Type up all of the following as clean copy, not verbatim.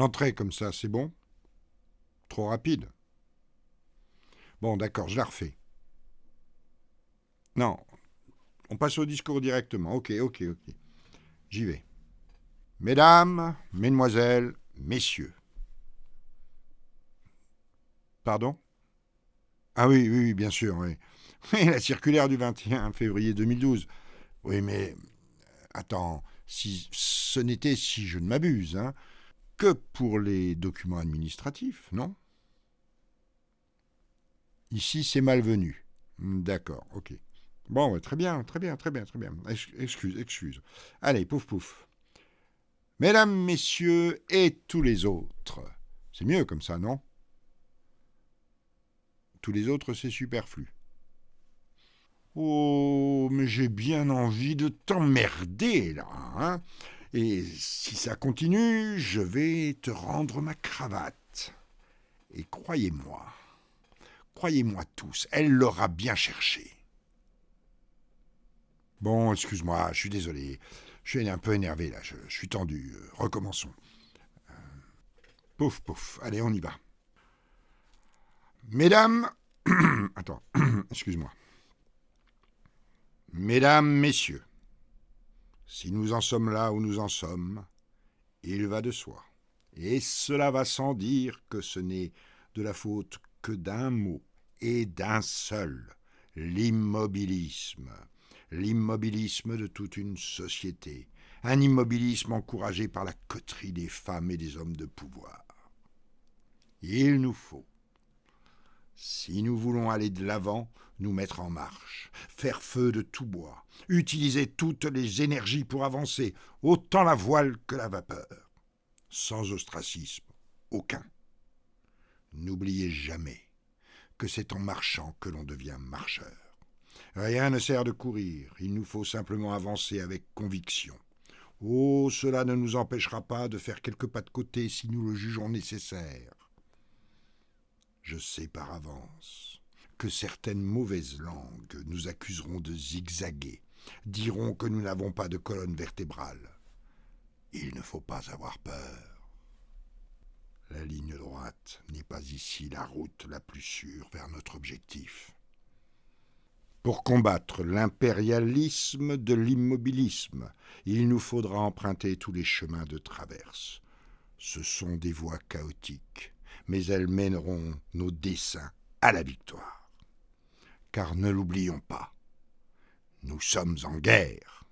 L'entrée comme ça, c'est bon? Trop rapide? Bon, d'accord, je la refais. Non, on passe au discours directement. Ok. J'y vais. Mesdames, mesdemoiselles, messieurs. Pardon? Ah oui, bien sûr, oui. Oui, la circulaire du 21 février 2012. Oui, mais attends, si ce n'était, si je ne m'abuse, hein, que pour les documents administratifs, non? Ici, c'est malvenu. D'accord, ok. Bon, ouais, très bien. Excuse. Allez, pouf. Mesdames, messieurs et tous les autres. C'est mieux comme ça, non? Tous les autres, c'est superflu. Oh, mais j'ai bien envie de t'emmerder, là, hein? Et si ça continue, je vais te rendre ma cravate. Et croyez-moi tous, elle l'aura bien cherché. Bon, excuse-moi, je suis désolé. Je suis un peu énervé, là, je suis tendu. Recommençons. Pouf, allez, on y va. Mesdames... Attends, excuse-moi. Mesdames, messieurs, si nous en sommes là où nous en sommes, il va de soi. Et cela va sans dire que ce n'est de la faute que d'un mot, et d'un seul, l'immobilisme. L'immobilisme de toute une société. Un immobilisme encouragé par la coterie des femmes et des hommes de pouvoir. Il nous faut, si nous voulons aller de l'avant, nous mettre en marche, faire feu de tout bois, utiliser toutes les énergies pour avancer, autant la voile que la vapeur, sans ostracisme aucun. N'oubliez jamais que c'est en marchant que l'on devient marcheur. Rien ne sert de courir, il nous faut simplement avancer avec conviction. Oh, cela ne nous empêchera pas de faire quelques pas de côté si nous le jugeons nécessaire. Je sais par avance que certaines mauvaises langues nous accuseront de zigzaguer, diront que nous n'avons pas de colonne vertébrale. Il ne faut pas avoir peur. La ligne droite n'est pas ici la route la plus sûre vers notre objectif. Pour combattre l'impérialisme de l'immobilisme, il nous faudra emprunter tous les chemins de traverse. Ce sont des voies chaotiques, mais elles mèneront nos desseins à la victoire. Car ne l'oublions pas, nous sommes en guerre.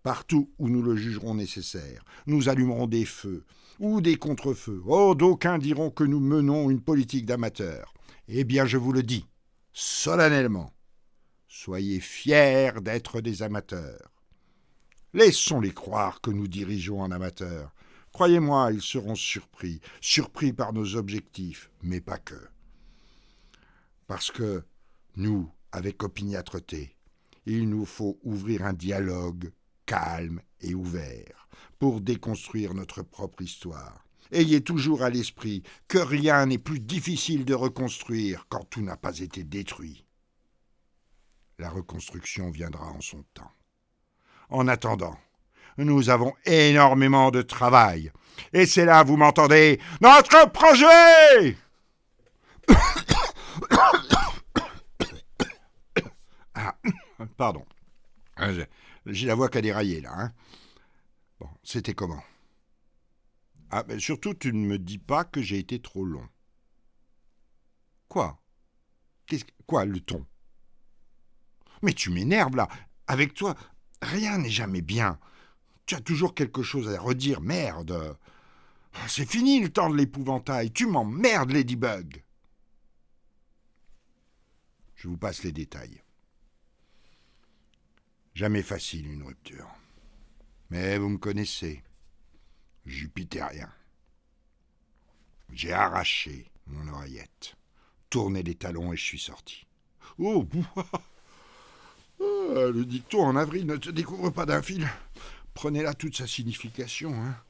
Partout où nous le jugerons nécessaire, nous allumerons des feux ou des contre-feux. Oh, d'aucuns diront que nous menons une politique d'amateurs. Eh bien, je vous le dis, solennellement, soyez fiers d'être des amateurs. Laissons-les croire que nous dirigeons en amateurs. Croyez-moi, ils seront surpris par nos objectifs, mais pas que. Parce que nous, avec opiniâtreté, il nous faut ouvrir un dialogue calme et ouvert pour déconstruire notre propre histoire. Ayez toujours à l'esprit que rien n'est plus difficile de reconstruire quand tout n'a pas été détruit. La reconstruction viendra en son temps. En attendant, nous avons énormément de travail. Et c'est là, vous m'entendez, notre projet. Ah, pardon. J'ai la voix qui a déraillé, là. Hein. Bon, c'était comment? Ah, mais surtout, tu ne me dis pas que j'ai été trop long. Quoi? Quoi, le ton? Mais tu m'énerves, là. Avec toi, rien n'est jamais bien. Tu as toujours quelque chose à redire, merde. C'est fini le temps de l'épouvantail. Tu m'emmerdes, Ladybug. Je vous passe les détails. Jamais facile une rupture. Mais vous me connaissez. Jupitérien. J'ai arraché mon oreillette, tourné les talons et je suis sorti. Oh, le dicton en avril ne te découvre pas d'un fil. Prenez là toute sa signification. Hein.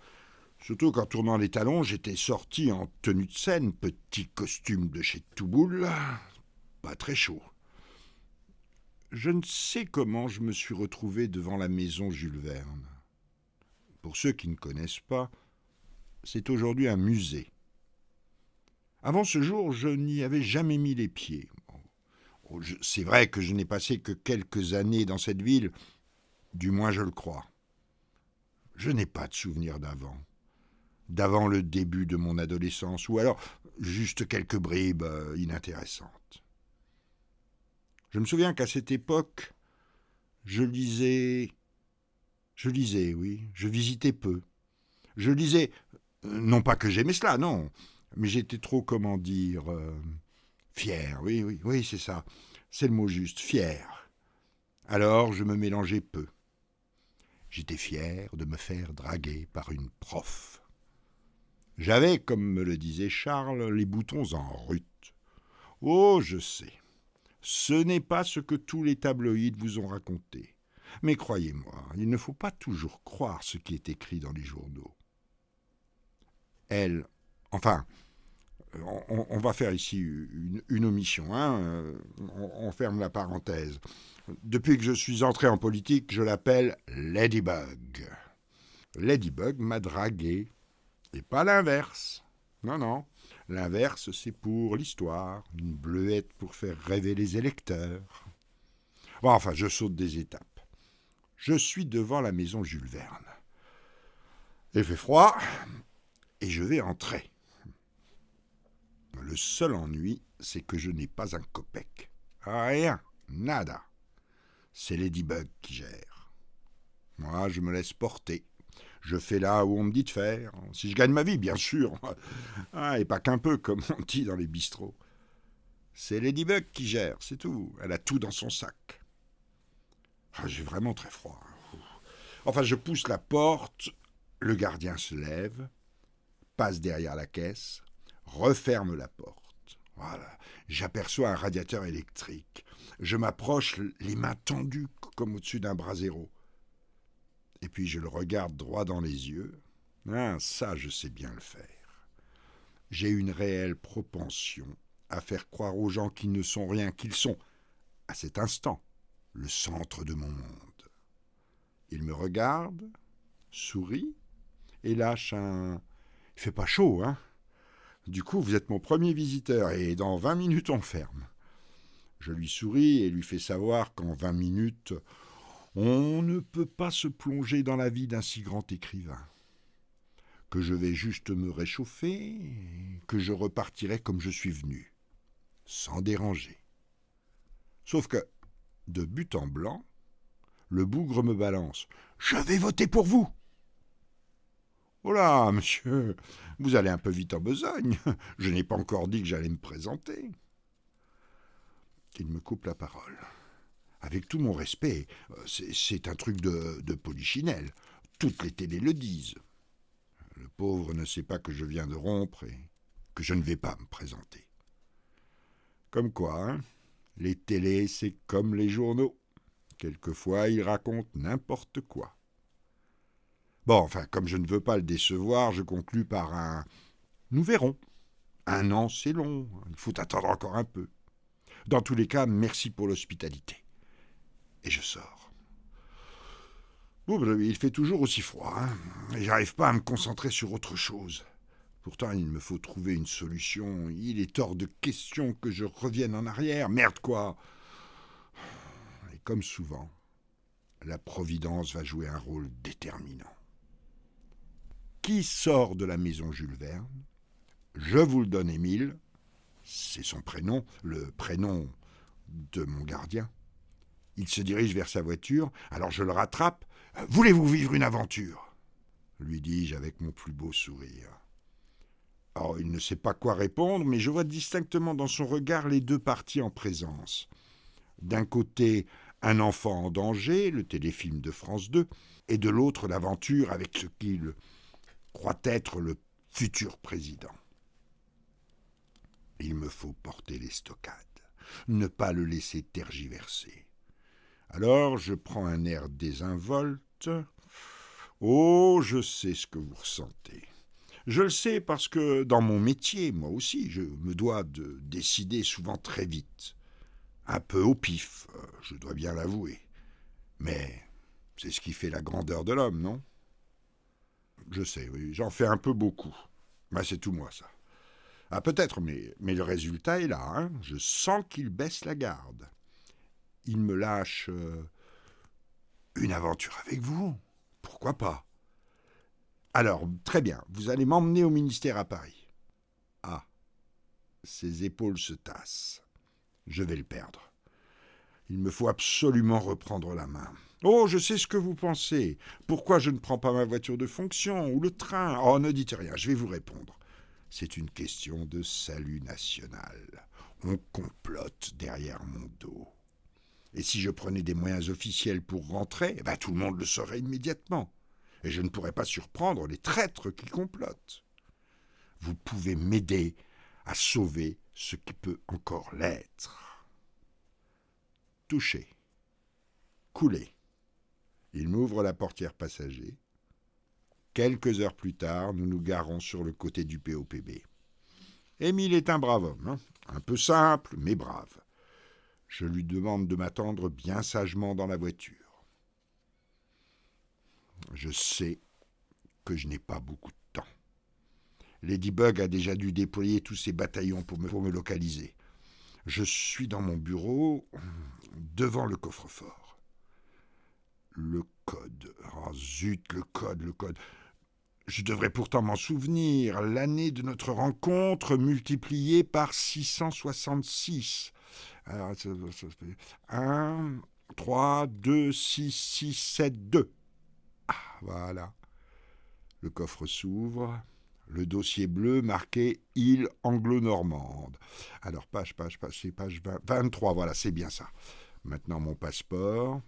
Surtout qu'en tournant les talons, j'étais sorti en tenue de scène, petit costume de chez Touboul. Pas très chaud. Je ne sais comment je me suis retrouvé devant la maison Jules Verne. Pour ceux qui ne connaissent pas, c'est aujourd'hui un musée. Avant ce jour, je n'y avais jamais mis les pieds. C'est vrai que je n'ai passé que quelques années dans cette ville, du moins je le crois. Je n'ai pas de souvenir d'avant le début de mon adolescence, ou alors juste quelques bribes inintéressantes. Je me souviens qu'à cette époque, je lisais, oui, je visitais peu. Je lisais, non pas que j'aimais cela, non, mais j'étais trop, comment dire, fier, oui, c'est ça, c'est le mot juste, fier. Alors je me mélangeais peu. J'étais fier de me faire draguer par une prof. J'avais, comme me le disait Charles, les boutons en rut. Oh, je sais, ce n'est pas ce que tous les tabloïds vous ont raconté. Mais croyez-moi, il ne faut pas toujours croire ce qui est écrit dans les journaux. Elle, enfin, on va faire ici une omission, hein, on ferme la parenthèse. Depuis que je suis entré en politique, je l'appelle Ladybug. Ladybug m'a dragué, et pas l'inverse. Non, l'inverse c'est pour l'histoire, une bleuette pour faire rêver les électeurs. Bon, enfin, je saute des étapes. Je suis devant la maison Jules Verne. Il fait froid, et je vais entrer. Le seul ennui, c'est que je n'ai pas un copec. Rien, nada. C'est Ladybug qui gère. Moi, je me laisse porter. Je fais là où on me dit de faire. Si je gagne ma vie, bien sûr. Et pas qu'un peu, comme on dit dans les bistrots. C'est Ladybug qui gère, c'est tout. Elle a tout dans son sac. J'ai vraiment très froid. Enfin, je pousse la porte, le gardien se lève, passe derrière la caisse, referme la porte. Voilà, j'aperçois un radiateur électrique. Je m'approche, les mains tendues comme au-dessus d'un brasero. Et puis je le regarde droit dans les yeux. Ça, je sais bien le faire. J'ai une réelle propension à faire croire aux gens qu'ils ne sont rien, qu'ils sont, à cet instant, le centre de mon monde. Il me regarde, sourit, et lâche un... Il fait pas chaud, hein? Du coup, vous êtes mon premier visiteur, et dans 20 minutes, on ferme. Je lui souris et lui fais savoir qu'en 20 minutes, on ne peut pas se plonger dans la vie d'un si grand écrivain. Que je vais juste me réchauffer, et que je repartirai comme je suis venu, sans déranger. Sauf que, de but en blanc, le bougre me balance. « Je vais voter pour vous !» Oh là, monsieur, vous allez un peu vite en besogne. Je n'ai pas encore dit que j'allais me présenter. Il me coupe la parole. Avec tout mon respect, c'est un truc de polichinelle. Toutes les télés le disent. Le pauvre ne sait pas que je viens de rompre et que je ne vais pas me présenter. Comme quoi, hein, les télés, c'est comme les journaux. Quelquefois, ils racontent n'importe quoi. Bon, enfin, comme je ne veux pas le décevoir, je conclus par un « nous verrons ». 1 an, c'est long, il faut attendre encore un peu. Dans tous les cas, merci pour l'hospitalité. Et je sors. Il fait toujours aussi froid, hein, et j'arrive pas à me concentrer sur autre chose. Pourtant, il me faut trouver une solution. Il est hors de question que je revienne en arrière. Merde, quoi! Et comme souvent, la Providence va jouer un rôle déterminant. Qui sort de la maison Jules Verne? Je vous le donne, Émile. C'est son prénom, le prénom de mon gardien. Il se dirige vers sa voiture, alors je le rattrape. « Voulez-vous vivre une aventure ?» lui dis-je avec mon plus beau sourire. Alors, il ne sait pas quoi répondre, mais je vois distinctement dans son regard les deux parties en présence. D'un côté, un enfant en danger, le téléfilm de France 2, et de l'autre, l'aventure avec ce qu'il croit être le futur président. Il me faut porter les stockades, ne pas le laisser tergiverser. Alors je prends un air désinvolte. Oh, je sais ce que vous ressentez. Je le sais parce que dans mon métier, moi aussi, je me dois de décider souvent très vite. Un peu au pif, je dois bien l'avouer. Mais c'est ce qui fait la grandeur de l'homme, non ? Je sais, oui, j'en fais un peu beaucoup. Ben, c'est tout moi, ça. Ah, peut-être, mais le résultat est là, hein. Je sens qu'il baisse la garde. Il me lâche une aventure avec vous. Pourquoi pas? Alors, très bien, vous allez m'emmener au ministère à Paris. Ah, ses épaules se tassent. Je vais le perdre. Il me faut absolument reprendre la main. Oh, je sais ce que vous pensez. Pourquoi je ne prends pas ma voiture de fonction ou le train? Oh, ne dites rien, je vais vous répondre. C'est une question de salut national. On complote derrière mon dos. Et si je prenais des moyens officiels pour rentrer, tout le monde le saurait immédiatement. Et je ne pourrais pas surprendre les traîtres qui complotent. Vous pouvez m'aider à sauver ce qui peut encore l'être. Touché. Coulé. Il m'ouvre la portière passager. Quelques heures plus tard, nous nous garons sur le côté du POPB. Émile est un brave homme, hein, un peu simple, mais brave. Je lui demande de m'attendre bien sagement dans la voiture. Je sais que je n'ai pas beaucoup de temps. Ladybug a déjà dû déployer tous ses bataillons pour me localiser. Je suis dans mon bureau, devant le coffre-fort. Le code. Oh zut, le code. Je devrais pourtant m'en souvenir. L'année de notre rencontre multipliée par 666. Alors, 1, 3, 2, 6, 6, 7, 2. Ah, voilà. Le coffre s'ouvre. Le dossier bleu marqué « Île anglo-normande ». Alors, c'est page 23, voilà, c'est bien ça. Maintenant, mon passeport,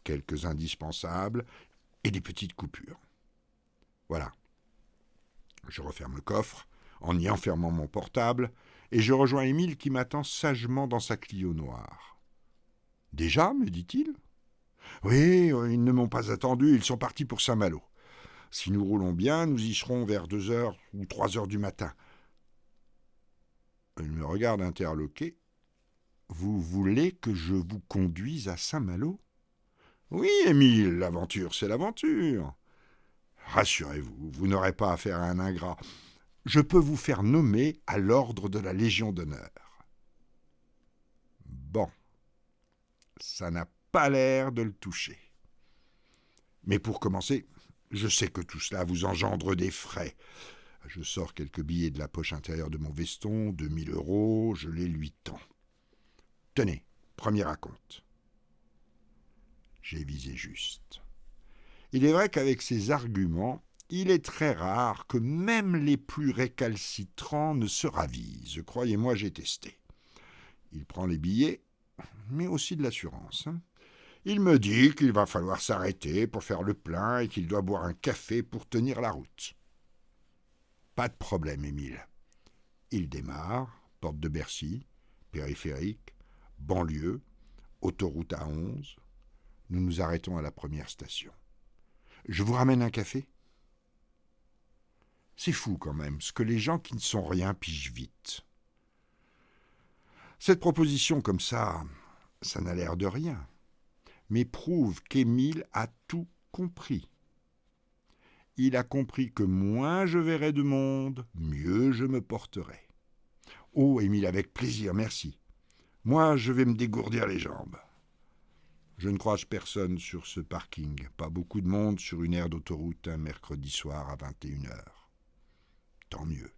quelques indispensables et des petites coupures. Voilà. Je referme le coffre, en y enfermant mon portable, et je rejoins Émile qui m'attend sagement dans sa Clio noire. « Déjà » me dit-il. « Oui, ils ne m'ont pas attendu, ils sont partis pour Saint-Malo. Si nous roulons bien, nous y serons vers 2h ou 3h du matin. » Il me regarde interloqué. « Vous voulez que je vous conduise à Saint-Malo ?»« Oui, Émile, l'aventure, c'est l'aventure. » Rassurez-vous, vous n'aurez pas affaire à un ingrat. Je peux vous faire nommer à l'ordre de la Légion d'honneur. Bon, ça n'a pas l'air de le toucher. Mais pour commencer, je sais que tout cela vous engendre des frais. Je sors quelques billets de la poche intérieure de mon veston, 2000 €, je les lui tends. Tenez, premier acompte. J'ai visé juste. Il est vrai qu'avec ces arguments, il est très rare que même les plus récalcitrants ne se ravisent. Croyez-moi, j'ai testé. Il prend les billets, mais aussi de l'assurance. Il me dit qu'il va falloir s'arrêter pour faire le plein et qu'il doit boire un café pour tenir la route. Pas de problème, Émile. Il démarre, porte de Bercy, périphérique, banlieue, autoroute A11. Nous nous arrêtons à la première station. Je vous ramène un café ? C'est fou quand même, ce que les gens qui ne sont rien pigent vite. Cette proposition comme ça n'a l'air de rien, mais prouve qu'Émile a tout compris. Il a compris que moins je verrai de monde, mieux je me porterai. Oh, Émile, avec plaisir, merci. Moi, je vais me dégourdir les jambes. Je ne croise personne sur ce parking. Pas beaucoup de monde sur une aire d'autoroute un mercredi soir à 21h. Tant mieux.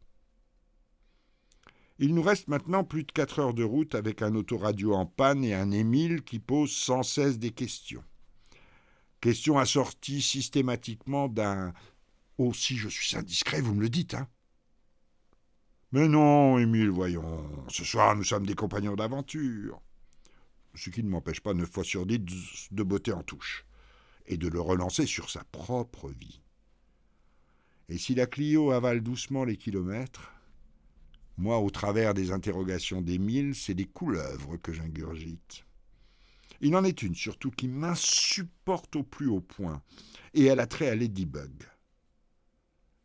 Il nous reste maintenant plus de 4 heures de route avec un autoradio en panne et un Émile qui pose sans cesse des questions. Questions assorties systématiquement d'un « Oh, si je suis indiscret, vous me le dites, hein ?» Mais non, Émile, voyons. Ce soir, nous sommes des compagnons d'aventure. Ce qui ne m'empêche pas 9 fois sur 10 de botter en touche et de le relancer sur sa propre vie. Et si la Clio avale doucement les kilomètres, moi, au travers des interrogations d'Émile, c'est des couleuvres que j'ingurgite. Il en est une, surtout, qui m'insupporte au plus haut point, et elle a trait à Ladybug.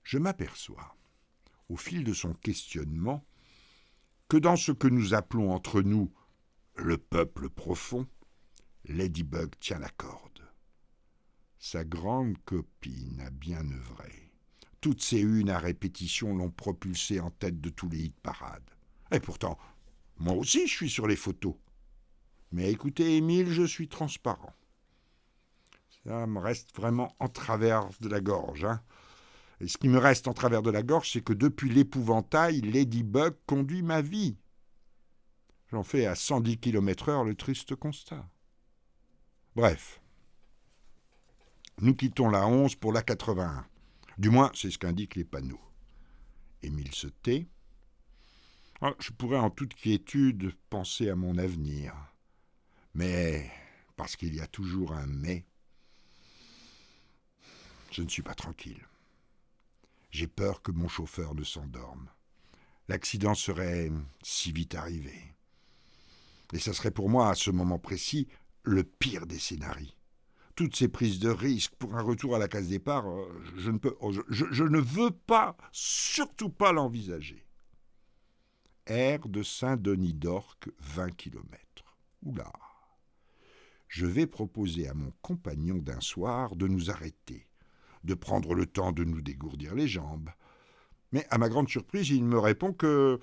Je m'aperçois, au fil de son questionnement, que dans ce que nous appelons entre nous le peuple profond, Ladybug tient la corde. Sa grande copine a bien œuvré. Toutes ces unes à répétition l'ont propulsé en tête de tous les hit-parades. Et pourtant, moi aussi je suis sur les photos. Mais écoutez, Émile, je suis transparent. Ça me reste vraiment en travers de la gorge. Et ce qui me reste en travers de la gorge, c'est que depuis l'épouvantail, Ladybug conduit ma vie. J'en fais à 110 km/h le triste constat. Bref, nous quittons la 11 pour la 81. Du moins, c'est ce qu'indiquent les panneaux. Émile se tait. Je pourrais en toute quiétude penser à mon avenir. Mais, parce qu'il y a toujours un mais, je ne suis pas tranquille. J'ai peur que mon chauffeur ne s'endorme. L'accident serait si vite arrivé. Et ça serait pour moi, à ce moment précis, le pire des scénarios. Toutes ces prises de risque pour un retour à la case départ, je ne veux pas, surtout pas l'envisager. Aire de Saint-Denis d'Orque, 20 km. Oula. Je vais proposer à mon compagnon d'un soir de nous arrêter, de prendre le temps de nous dégourdir les jambes. Mais à ma grande surprise, il me répond que,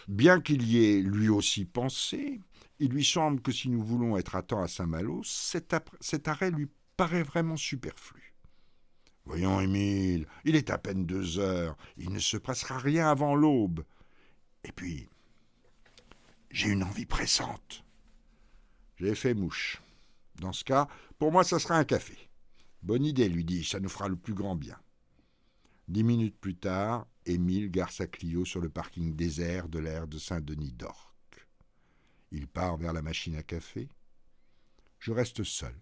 bien qu'il y ait lui aussi pensé, il lui semble que si nous voulons être à temps à Saint-Malo, cet arrêt lui paraît vraiment superflu. Voyons, Émile, il est à peine 2 heures, il ne se passera rien avant l'aube. Et puis, j'ai une envie pressante. J'ai fait mouche. Dans ce cas, pour moi, ça sera un café. Bonne idée, lui dis-je, ça nous fera le plus grand bien. 10 minutes plus tard, Émile gare sa Clio sur le parking désert de l'aire de Saint-Denis d'Orque. Il part vers la machine à café. Je reste seul,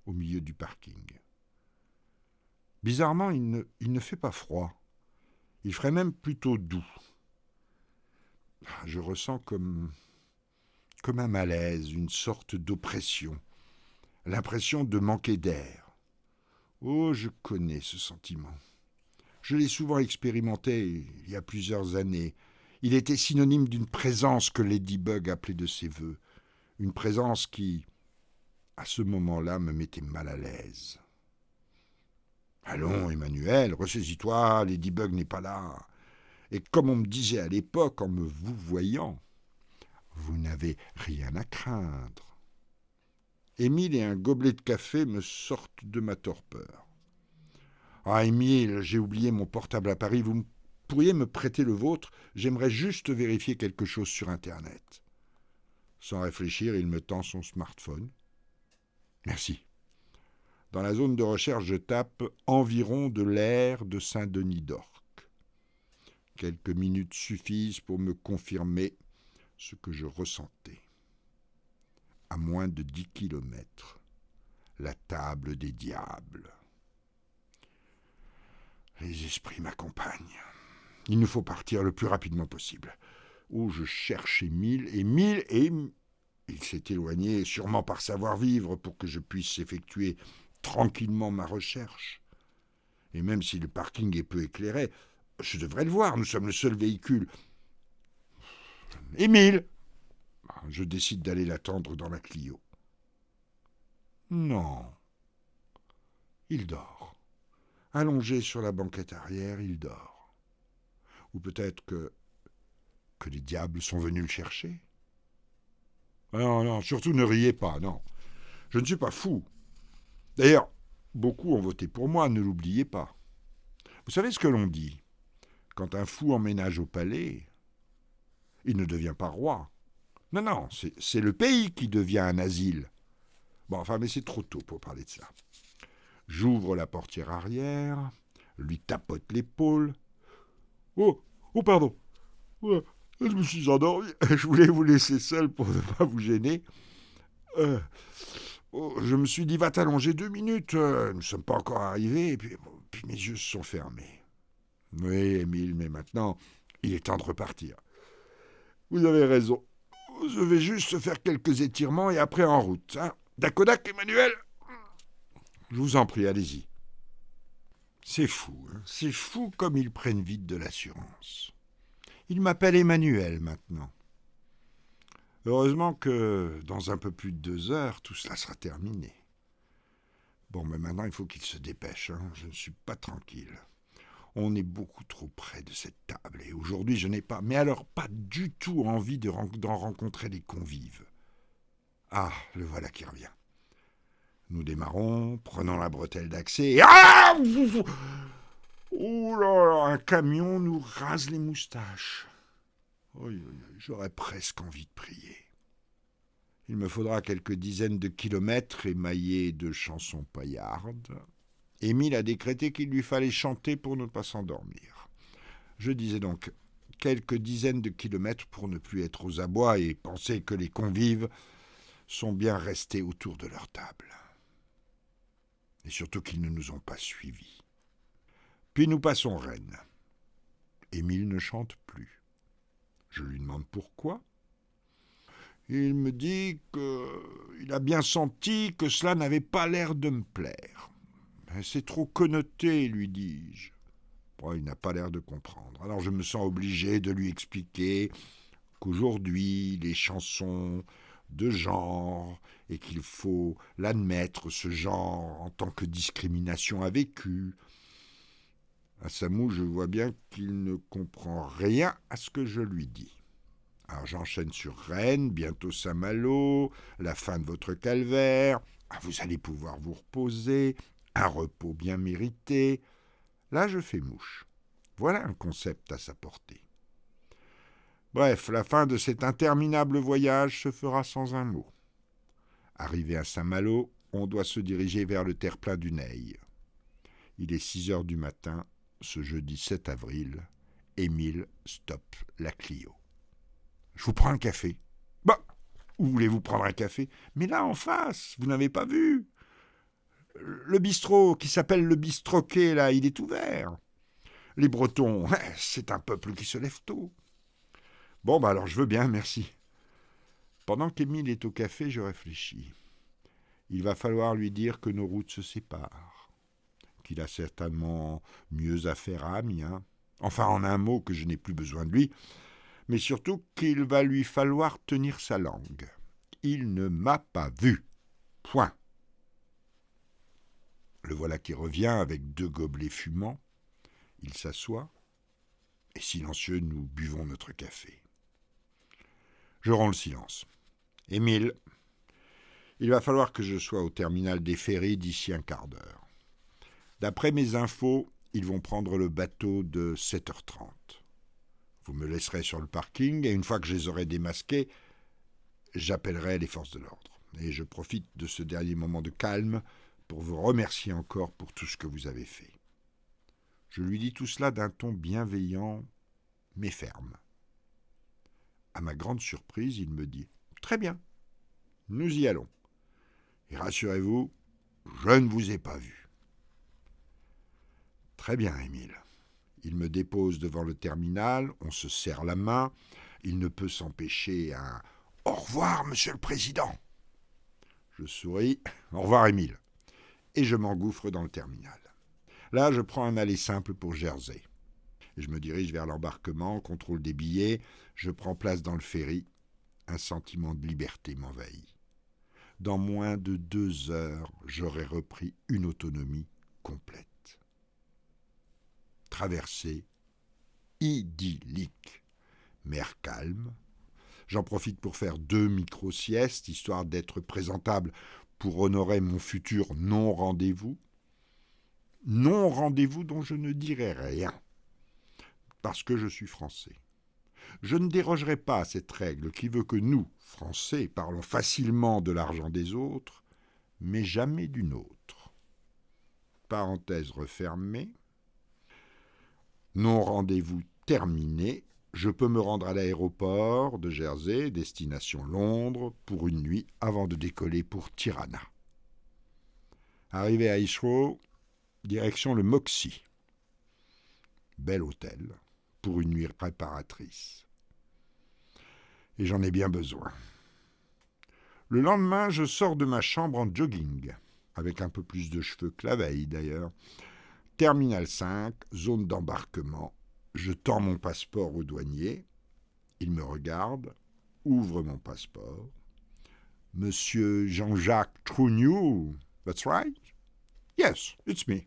au milieu du parking. Bizarrement, il ne fait pas froid. Il ferait même plutôt doux. Je ressens comme un malaise, une sorte d'oppression, l'impression de manquer d'air. Oh, je connais ce sentiment. Je l'ai souvent expérimenté il y a plusieurs années. Il était synonyme d'une présence que Ladybug appelait de ses voeux. Une présence qui, à ce moment-là, me mettait mal à l'aise. « Allons, Emmanuel, ressaisis-toi, Ladybug n'est pas là. » Et comme on me disait à l'époque, en me vous voyant, vous n'avez rien à craindre. Émile et un gobelet de café me sortent de ma torpeur. Ah, Émile, j'ai oublié mon portable à Paris. Vous pourriez me prêter le vôtre? J'aimerais juste vérifier quelque chose sur Internet. Sans réfléchir, il me tend son smartphone. Merci. Dans la zone de recherche, je tape environ de l'aire de Saint-Denis d'Orque. Quelques minutes suffisent pour me confirmer ce que je ressentais. À moins de 10 kilomètres, la table des diables. Les esprits m'accompagnent. Il nous faut partir le plus rapidement possible. Oh, je cherche Émile, et il s'est éloigné, sûrement par savoir-vivre, pour que je puisse effectuer tranquillement ma recherche. Et même si le parking est peu éclairé, je devrais le voir, nous sommes le seul véhicule. Émile! Je décide d'aller l'attendre dans la Clio. Non. Il dort. Allongé sur la banquette arrière, il dort. Ou peut-être que les diables sont venus le chercher. Non, surtout ne riez pas, non. Je ne suis pas fou. D'ailleurs, beaucoup ont voté pour moi, ne l'oubliez pas. Vous savez ce que l'on dit? Quand un fou emménage au palais, il ne devient pas roi. Non, c'est le pays qui devient un asile. Bon, enfin, mais c'est trop tôt pour parler de ça. J'ouvre la portière arrière, lui tapote l'épaule. Oh, pardon. Je me suis endormi. Je voulais vous laisser seul pour ne pas vous gêner. Je me suis dit, va t'allonger 2 minutes. Nous ne sommes pas encore arrivés. Et puis mes yeux se sont fermés. Oui, Émile, mais maintenant, il est temps de repartir. Vous avez raison. Je vais juste faire quelques étirements et après en route. Dakodak, Emmanuel? Je vous en prie, allez-y. C'est fou, c'est fou comme ils prennent vite de l'assurance. Il m'appelle Emmanuel maintenant. Heureusement que dans un peu plus de 2 heures, tout cela sera terminé. Bon, mais maintenant il faut qu'il se dépêche, je ne suis pas tranquille. On est beaucoup trop près de cette table, et aujourd'hui je n'ai pas, mais alors pas du tout envie d'en rencontrer les convives. Ah, le voilà qui revient. Nous démarrons, prenons la bretelle d'accès, et ah! Oh là là, un camion nous rase les moustaches. J'aurais presque envie de prier. Il me faudra quelques dizaines de kilomètres émaillés de chansons paillardes. Émile a décrété qu'il lui fallait chanter pour ne pas s'endormir. Je disais donc quelques dizaines de kilomètres pour ne plus être aux abois et penser que les convives sont bien restés autour de leur table. Et surtout qu'ils ne nous ont pas suivis. Puis nous passons Rennes. Émile ne chante plus. Je lui demande pourquoi. Il me dit qu'il a bien senti que cela n'avait pas l'air de me plaire. C'est trop connoté, lui dis-je. Bon, il n'a pas l'air de comprendre. Alors je me sens obligé de lui expliquer qu'aujourd'hui, les chansons de genre, et qu'il faut l'admettre, ce genre, en tant que discrimination a vécu. À Samou, je vois bien qu'il ne comprend rien à ce que je lui dis. Alors j'enchaîne sur Rennes, bientôt Saint-Malo, la fin de votre calvaire. Vous allez pouvoir vous reposer, un repos bien mérité. Là, je fais mouche. Voilà un concept à sa portée. Bref, la fin de cet interminable voyage se fera sans un mot. Arrivé à Saint-Malo, on doit se diriger vers le terre-plein du Neil. Il est 6 heures du matin, ce jeudi 7 avril. Émile stoppe la Clio. Je vous prends un café. Où voulez-vous prendre un café? Mais là, en face, vous n'avez pas vu. Le bistrot, qui s'appelle le Bistroquet, là, il est ouvert. Les Bretons, c'est un peuple qui se lève tôt. Bon, alors je veux bien, merci. Pendant qu'Émile est au café, je réfléchis. Il va falloir lui dire que nos routes se séparent, qu'il a certainement mieux à faire à Amiens. Enfin, en un mot, que je n'ai plus besoin de lui, mais surtout qu'il va lui falloir tenir sa langue. Il ne m'a pas vu. Point. Le voilà qui revient avec 2 gobelets fumants. Il s'assoit, et silencieux, nous buvons notre café. Je romps le silence. Émile, il va falloir que je sois au terminal des ferries d'ici un quart d'heure. D'après mes infos, ils vont prendre le bateau de 7h30. Vous me laisserez sur le parking, et une fois que je les aurai démasqués, j'appellerai les forces de l'ordre. Et je profite de ce dernier moment de calme pour vous remercier encore pour tout ce que vous avez fait. Je lui dis tout cela d'un ton bienveillant, mais ferme. À ma grande surprise, il me dit « Très bien, nous y allons. Et rassurez-vous, je ne vous ai pas vu. » Très bien, Émile. Il me dépose devant le terminal, on se serre la main. Il ne peut s'empêcher un « Au revoir, monsieur le président !» Je souris « Au revoir, Émile !» Et je m'engouffre dans le terminal. Là, je prends un aller simple pour Jersey. Je me dirige vers l'embarquement, contrôle des billets, je prends place dans le ferry. Un sentiment de liberté m'envahit. Dans moins de 2 heures, j'aurai repris une autonomie complète. Traversée idyllique. Mer calme. J'en profite pour faire 2 micro-siestes, histoire d'être présentable pour honorer mon futur non-rendez-vous. Non-rendez-vous dont je ne dirai rien, parce que je suis français. Je ne dérogerai pas à cette règle qui veut que nous, Français, parlons facilement de l'argent des autres, mais jamais du nôtre. Parenthèse refermée. Non-rendez-vous terminé. Je peux me rendre à l'aéroport de Jersey, destination Londres, pour une nuit avant de décoller pour Tirana. Arrivé à Heathrow, direction le Moxie. Bel hôtel, pour une nuit préparatrice. Et j'en ai bien besoin. Le lendemain, je sors de ma chambre en jogging, avec un peu plus de cheveux que la veille d'ailleurs. Terminal 5, zone d'embarquement. Je tends mon passeport au douanier. Il me regarde, ouvre mon passeport. Monsieur Jean-Jacques Trougnoux, that's right? Yes, it's me.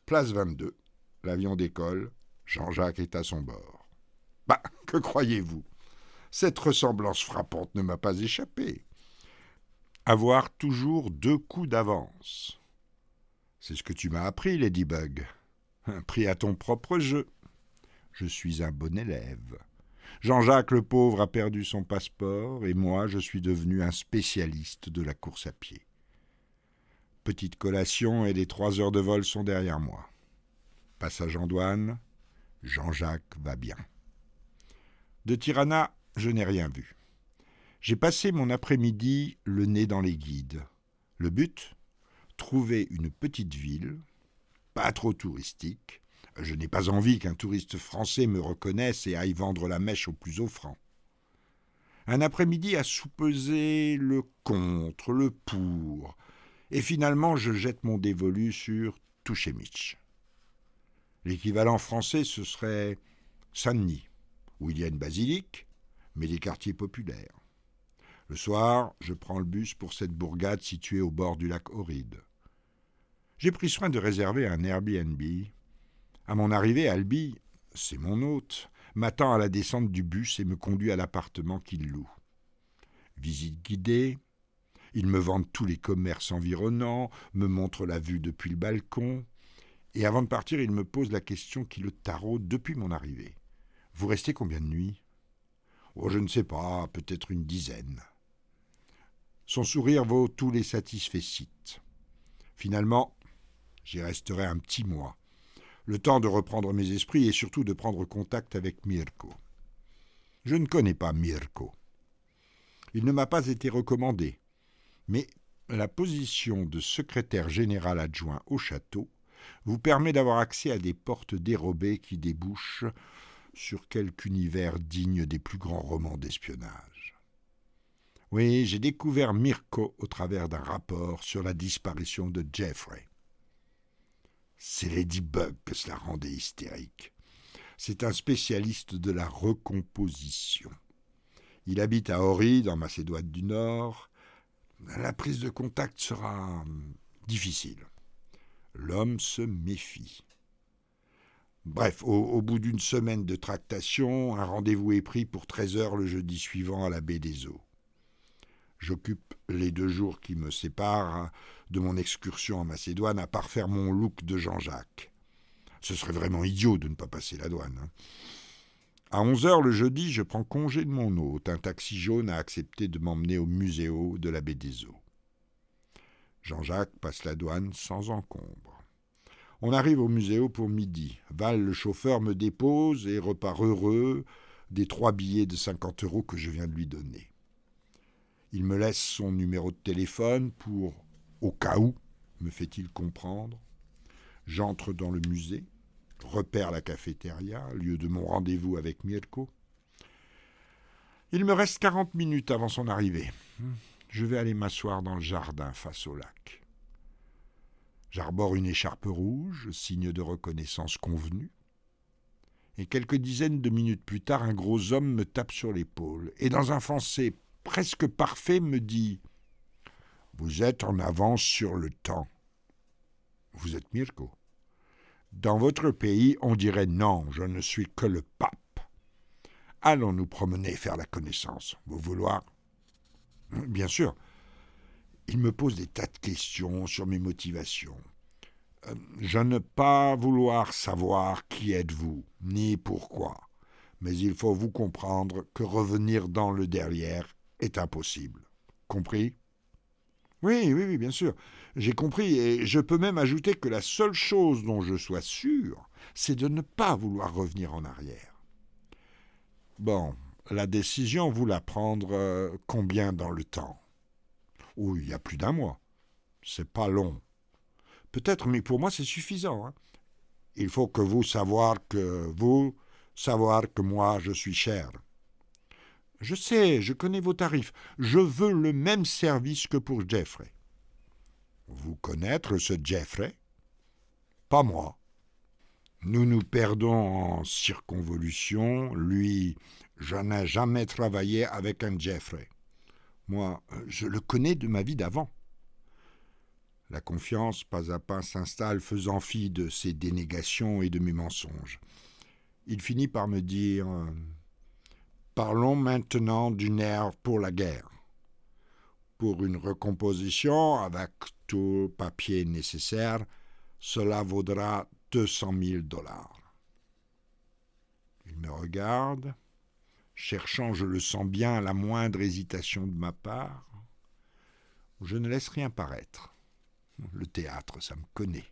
Place 22, l'avion décolle, Jean-Jacques est à son bord. Bah, que croyez-vous? Cette ressemblance frappante ne m'a pas échappé. Avoir toujours 2 coups d'avance. C'est ce que tu m'as appris, Ladybug. Pris à ton propre jeu. Je suis un bon élève. Jean-Jacques le pauvre a perdu son passeport et moi je suis devenu un spécialiste de la course à pied. Petite collation et les 3 heures de vol sont derrière moi. Passage en douane, Jean-Jacques va bien. De Tirana, je n'ai rien vu. J'ai passé mon après-midi le nez dans les guides. Le but ? Trouver une petite ville, pas trop touristique. Je n'ai pas envie qu'un touriste français me reconnaisse et aille vendre la mèche au plus offrant. Un après-midi à soupeser le contre, le pour, et finalement je jette mon dévolu sur Touchémitch. L'équivalent français, ce serait Saint-Denis, où il y a une basilique, mais des quartiers populaires. Le soir, je prends le bus pour cette bourgade située au bord du lac Ohrid. J'ai pris soin de réserver un Airbnb. À mon arrivée, Albi, c'est mon hôte, m'attend à la descente du bus et me conduit à l'appartement qu'il loue. Visite guidée, il me vante tous les commerces environnants, me montre la vue depuis le balcon, et avant de partir, il me pose la question qui le taraude depuis mon arrivée. « Vous restez combien de nuits ?»« Oh, je ne sais pas, peut-être une dizaine. » Son sourire vaut tous les satisfecit. Finalement, j'y resterai un petit mois, le temps de reprendre mes esprits et surtout de prendre contact avec Mirko. Je ne connais pas Mirko. Il ne m'a pas été recommandé, mais la position de secrétaire général adjoint au château vous permet d'avoir accès à des portes dérobées qui débouchent sur quelque univers digne des plus grands romans d'espionnage. Oui, j'ai découvert Mirko au travers d'un rapport sur la disparition de Jeffrey. C'est Ladybug que cela rendait hystérique. C'est un spécialiste de la recomposition. Il habite à Ohrid, en Macédoine du Nord. La prise de contact sera difficile. L'homme se méfie. Bref, au bout d'une semaine de tractation, un rendez-vous est pris pour 13h le jeudi suivant à la baie des Eaux. J'occupe les 2 jours qui me séparent de mon excursion en Macédoine à parfaire mon look de Jean-Jacques. Ce serait vraiment idiot de ne pas passer la douane. À 11h le jeudi, je prends congé de mon hôte. Un taxi jaune a accepté de m'emmener au muséo de la baie des Eaux. Jean-Jacques passe la douane sans encombre. On arrive au muséo pour midi. Val, le chauffeur, me dépose et repart heureux des 3 billets de 50 € que je viens de lui donner. Il me laisse son numéro de téléphone pour « au cas où », me fait-il comprendre. J'entre dans le musée, repère la cafétéria, lieu de mon rendez-vous avec Mirko. Il me reste 40 minutes avant son arrivée. Je vais aller m'asseoir dans le jardin face au lac. J'arbore une écharpe rouge, signe de reconnaissance convenue. Et quelques dizaines de minutes plus tard, un gros homme me tape sur l'épaule et dans un français presque parfait me dit « Vous êtes en avance sur le temps. » Vous êtes Mirko. Dans votre pays, on dirait « Non, je ne suis que le pape. » Allons nous promener faire la connaissance. Vous vouloir ? Bien sûr. Il me pose des tas de questions sur mes motivations. Je ne pas vouloir savoir qui êtes-vous, ni pourquoi. Mais il faut vous comprendre que revenir dans le derrière est impossible. Compris ? Oui, bien sûr. J'ai compris et je peux même ajouter que la seule chose dont je sois sûr, c'est de ne pas vouloir revenir en arrière. Bon, la décision, vous la prendre combien dans le temps ? Oh, il y a plus d'1 mois. C'est pas long. Peut-être, mais pour moi, c'est suffisant. Il faut que vous savoir que moi, je suis cher. Je sais, je connais vos tarifs. Je veux le même service que pour Jeffrey. Vous connaître ce Jeffrey ? Pas moi. Nous nous perdons en circonvolution. Lui, je n'ai jamais travaillé avec un Jeffrey. Moi, je le connais de ma vie d'avant. La confiance, pas à pas, s'installe, faisant fi de ses dénégations et de mes mensonges. Il finit par me dire « Parlons maintenant d'une ère pour la guerre. Pour une recomposition, avec tout papier nécessaire, cela vaudra 200 000 $. Il me regarde, cherchant, je le sens bien, la moindre hésitation de ma part. Je ne laisse rien paraître. Le théâtre, ça me connaît.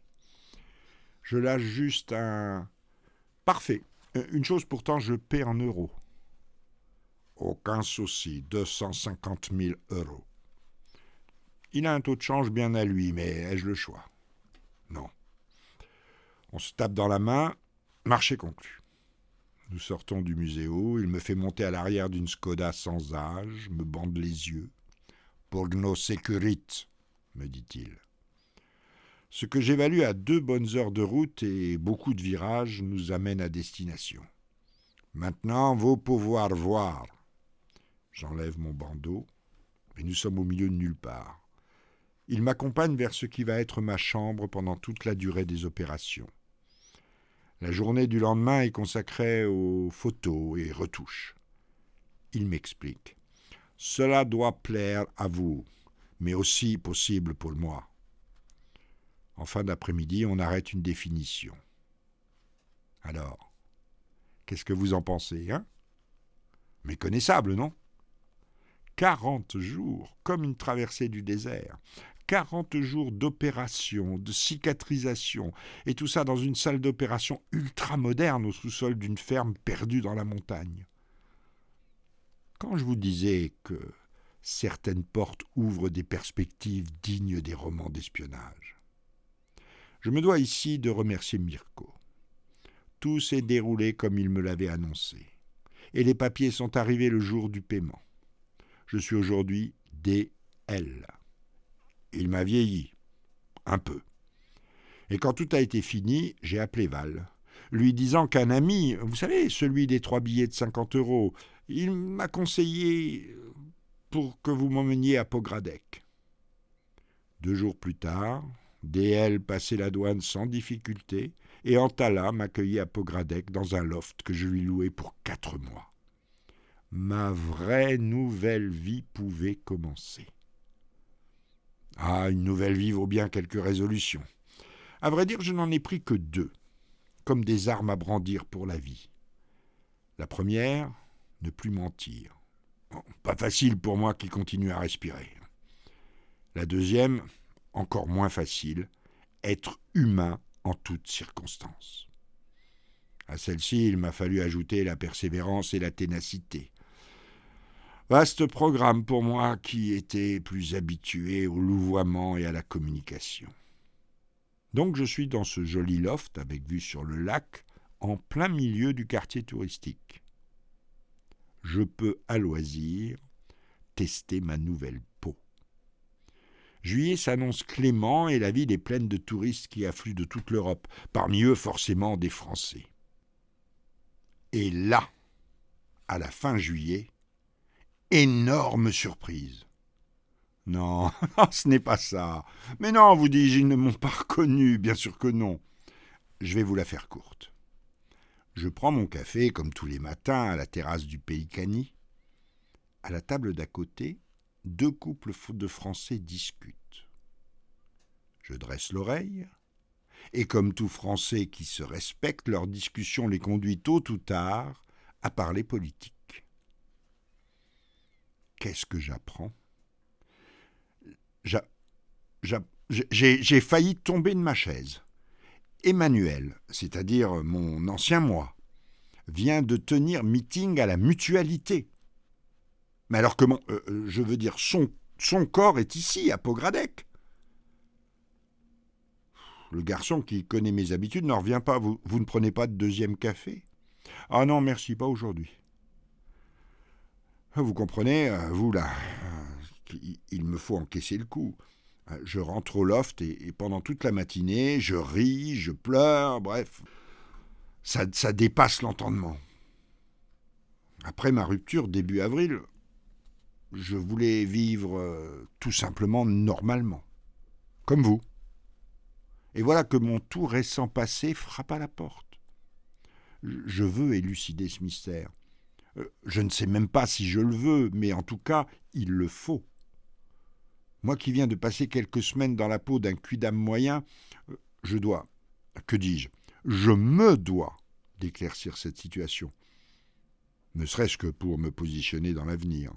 Je lâche juste un « Parfait. Une chose pourtant, je paie en euros. » Aucun souci, 250 000 €. Il a un taux de change bien à lui, mais ai-je le choix? Non. On se tape dans la main, marché conclu. Nous sortons du muséo, il me fait monter à l'arrière d'une Skoda sans âge, me bande les yeux. « Pour nos sécurités », me dit-il. Ce que j'évalue à 2 bonnes heures de route et beaucoup de virages nous amène à destination. Maintenant, vous pouvoir voir. J'enlève mon bandeau, et nous sommes au milieu de nulle part. Il m'accompagne vers ce qui va être ma chambre pendant toute la durée des opérations. La journée du lendemain est consacrée aux photos et retouches. Il m'explique. Cela doit plaire à vous, mais aussi possible pour moi. En fin d'après-midi, on arrête une définition. Alors, qu'est-ce que vous en pensez, hein? Méconnaissable, non? 40 jours, comme une traversée du désert. 40 jours d'opération, de cicatrisation, et tout ça dans une salle d'opération ultra-moderne au sous-sol d'une ferme perdue dans la montagne. Quand je vous disais que certaines portes ouvrent des perspectives dignes des romans d'espionnage, je me dois ici de remercier Mirko. Tout s'est déroulé comme il me l'avait annoncé, et les papiers sont arrivés le jour du paiement. Je suis aujourd'hui DL. Il m'a vieilli, un peu. Et quand tout a été fini, j'ai appelé Val, lui disant qu'un ami, vous savez, celui des 3 billets de 50 €, il m'a conseillé pour que vous m'emmeniez à Pogradec. 2 jours plus tard, DL passait la douane sans difficulté et Antala m'accueillait à Pogradec dans un loft que je lui louais pour 4 mois. Ma vraie nouvelle vie pouvait commencer. Ah, une nouvelle vie vaut bien quelques résolutions. À vrai dire, je n'en ai pris que 2, comme des armes à brandir pour la vie. La première, ne plus mentir. Bon, pas facile pour moi qui continue à respirer. La deuxième, encore moins facile, être humain en toutes circonstances. À celle-ci, il m'a fallu ajouter la persévérance et la ténacité. Vaste programme pour moi qui était plus habitué au louvoiement et à la communication. Donc je suis dans ce joli loft avec vue sur le lac, en plein milieu du quartier touristique. Je peux à loisir tester ma nouvelle peau. Juillet s'annonce clément et la ville est pleine de touristes qui affluent de toute l'Europe, parmi eux forcément des Français. Et là, à la fin juillet, énorme surprise. Non, ce n'est pas ça. Mais non, vous dis-je, ils ne m'ont pas reconnu, bien sûr que non. Je vais vous la faire courte. Je prends mon café, comme tous les matins, à la terrasse du Pélicani. À la table d'à côté, 2 couples de Français discutent. Je dresse l'oreille, et comme tout Français qui se respecte, leur discussion les conduit tôt ou tard à parler politique. Qu'est-ce que j'apprends ? J'ai failli tomber de ma chaise. Emmanuel, c'est-à-dire mon ancien moi, vient de tenir meeting à la Mutualité. Mais alors comment je veux dire, son corps est ici, à Pogradec. Le garçon qui connaît mes habitudes n'en revient pas. Vous ne prenez pas de 2e café ? Ah non, merci, pas aujourd'hui. Vous comprenez, vous là, il me faut encaisser le coup. Je rentre au loft et pendant toute la matinée, je ris, je pleure, bref, ça dépasse l'entendement. Après ma rupture début avril, je voulais vivre tout simplement normalement, comme vous. Et voilà que mon tout récent passé frappe à la porte. Je veux élucider ce mystère. Je ne sais même pas si je le veux, mais en tout cas, il le faut. Moi qui viens de passer quelques semaines dans la peau d'un quidam moyen, je dois, que dis-je, je me dois d'éclaircir cette situation, ne serait-ce que pour me positionner dans l'avenir.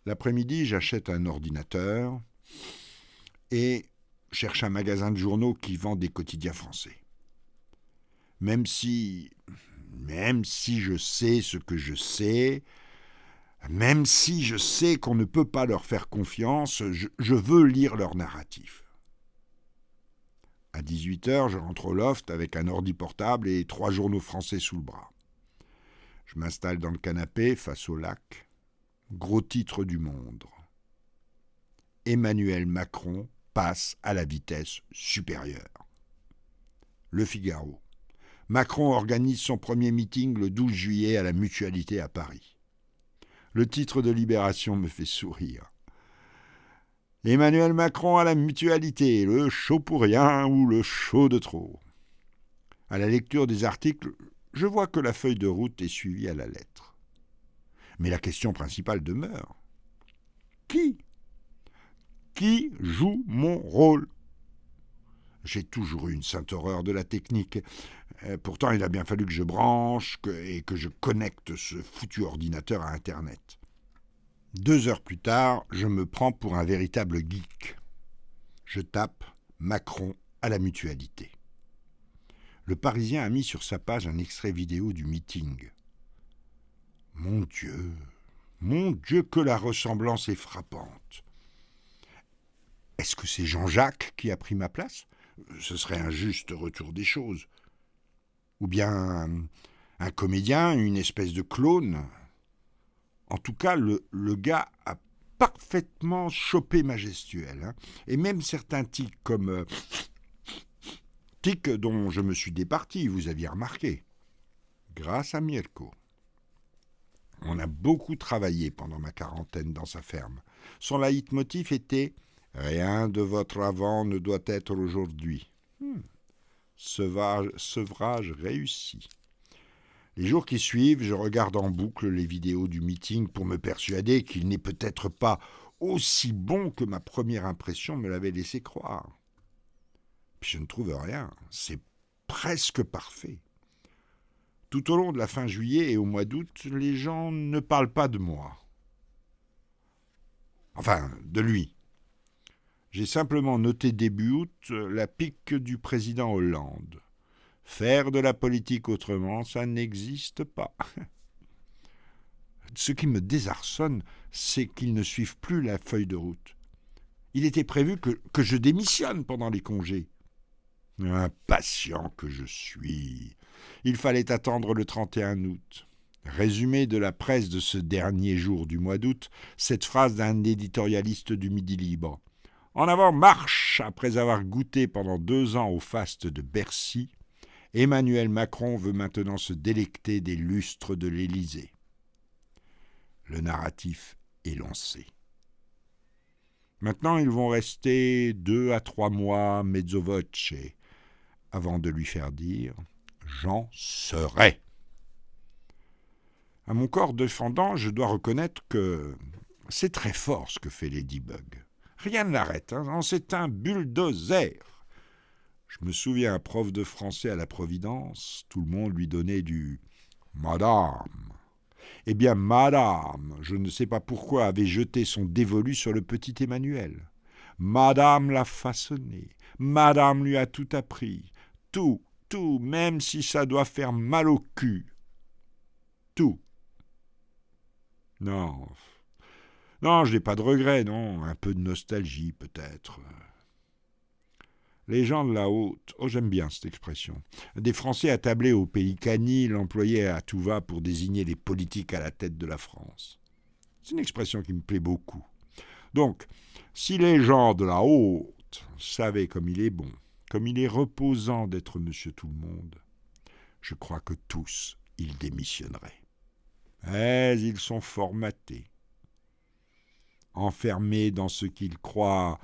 L'après-midi, j'achète un ordinateur et cherche un magasin de journaux qui vend des quotidiens français. Même si je sais ce que je sais, même si je sais qu'on ne peut pas leur faire confiance, je veux lire leur narratif. À 18h, je rentre au loft avec un ordi portable et 3 journaux français sous le bras. Je m'installe dans le canapé face au lac. Gros titre du Monde. Emmanuel Macron passe à la vitesse supérieure. Le Figaro. Macron organise son premier meeting le 12 juillet à la Mutualité à Paris. Le titre de Libération me fait sourire. Emmanuel Macron à la Mutualité, le chaud pour rien ou le chaud de trop. À la lecture des articles, je vois que la feuille de route est suivie à la lettre. Mais la question principale demeure. Qui joue mon rôle ? J'ai toujours eu une sainte horreur de la technique. Pourtant, il a bien fallu que je branche et que je connecte ce foutu ordinateur à Internet. 2 heures plus tard, je me prends pour un véritable geek. Je tape Macron à la Mutualité. Le Parisien a mis sur sa page un extrait vidéo du meeting. Mon Dieu que la ressemblance est frappante. Est-ce que c'est Jean-Jacques qui a pris ma place ? Ce serait un juste retour des choses. Ou bien un comédien, une espèce de clone. En tout cas, le gars a parfaitement chopé ma gestuelle. Hein. Et même certains tics comme... tics dont je me suis départi, vous aviez remarqué. Grâce à Mirko. On a beaucoup travaillé pendant ma quarantaine dans sa ferme. Son leitmotiv était « Rien de votre avant ne doit être aujourd'hui ». Sevrage réussi. Les jours qui suivent, je regarde en boucle les vidéos du meeting pour me persuader qu'il n'est peut-être pas aussi bon que ma première impression me l'avait laissé croire. Puis je ne trouve rien, c'est presque parfait. Tout au long de la fin juillet et au mois d'août, les gens ne parlent pas de moi. Enfin, de lui. J'ai simplement noté début août la pique du président Hollande. Faire de la politique autrement, ça n'existe pas. Ce qui me désarçonne, c'est qu'ils ne suivent plus la feuille de route. Il était prévu que je démissionne pendant les congés. Impatient que je suis. Il fallait attendre le 31 août. Résumé de la presse de ce dernier jour du mois d'août, cette phrase d'un éditorialiste du Midi Libre. En avant marche, après avoir goûté pendant 2 ans au faste de Bercy, Emmanuel Macron veut maintenant se délecter des lustres de l'Élysée. Le narratif est lancé. Maintenant, ils vont rester 2 à 3 mois mezzo voce avant de lui faire dire « J'en serai ». À mon corps défendant, je dois reconnaître que c'est très fort ce que fait Ladybug. Rien ne l'arrête, hein. C'est un bulldozer. Je me souviens, un prof de français à la Providence, tout le monde lui donnait du « Madame ». Eh bien, Madame, je ne sais pas pourquoi, avait jeté son dévolu sur le petit Emmanuel. Madame l'a façonné. Madame lui a tout appris. Tout, même si ça doit faire mal au cul. Tout. Non, je n'ai pas de regrets, non. Un peu de nostalgie, peut-être. Les gens de la haute, j'aime bien cette expression. Des Français attablés au pays cani l'employaient à tout va pour désigner les politiques à la tête de la France. C'est une expression qui me plaît beaucoup. Donc, si les gens de la haute savaient comme il est bon, comme il est reposant d'être monsieur tout le monde, je crois que tous, ils démissionneraient. Mais ils sont formatés, enfermés dans ce qu'ils croient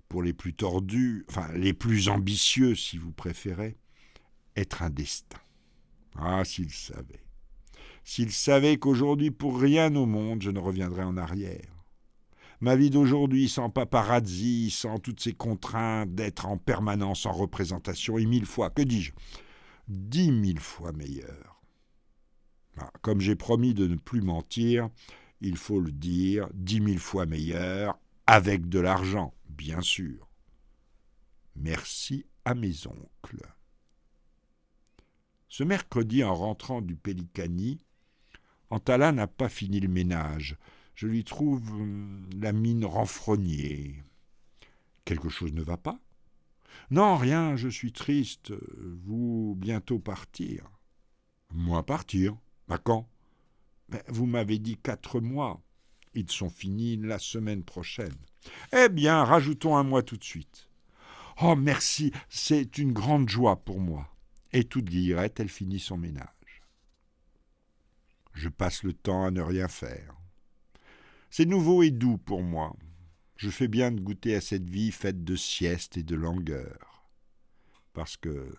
pour les plus tordus, enfin les plus ambitieux si vous préférez, être un destin. Ah, s'ils savaient. S'ils savaient qu'aujourd'hui, pour rien au monde, je ne reviendrai en arrière. Ma vie d'aujourd'hui, sans paparazzi, sans toutes ces contraintes d'être en permanence en représentation, est 1000 fois, que dis-je, 10 000 fois meilleure. Comme j'ai promis de ne plus mentir, il faut le dire, 10 000 fois meilleure, avec de l'argent, bien sûr. Merci à mes oncles. Ce mercredi, en rentrant du Pélicani, Antala n'a pas fini le ménage. Je lui trouve la mine renfrognée. Quelque chose ne va pas ? Non, rien, je suis triste. Vous bientôt partir. Moi partir ? À quand ? Vous m'avez dit 4 mois. Ils sont finis la semaine prochaine. Eh bien, rajoutons 1 mois tout de suite. Oh, merci, c'est une grande joie pour moi. Et toute guillerette, elle finit son ménage. Je passe le temps à ne rien faire. C'est nouveau et doux pour moi. Je fais bien de goûter à cette vie faite de sieste et de langueur. Parce que,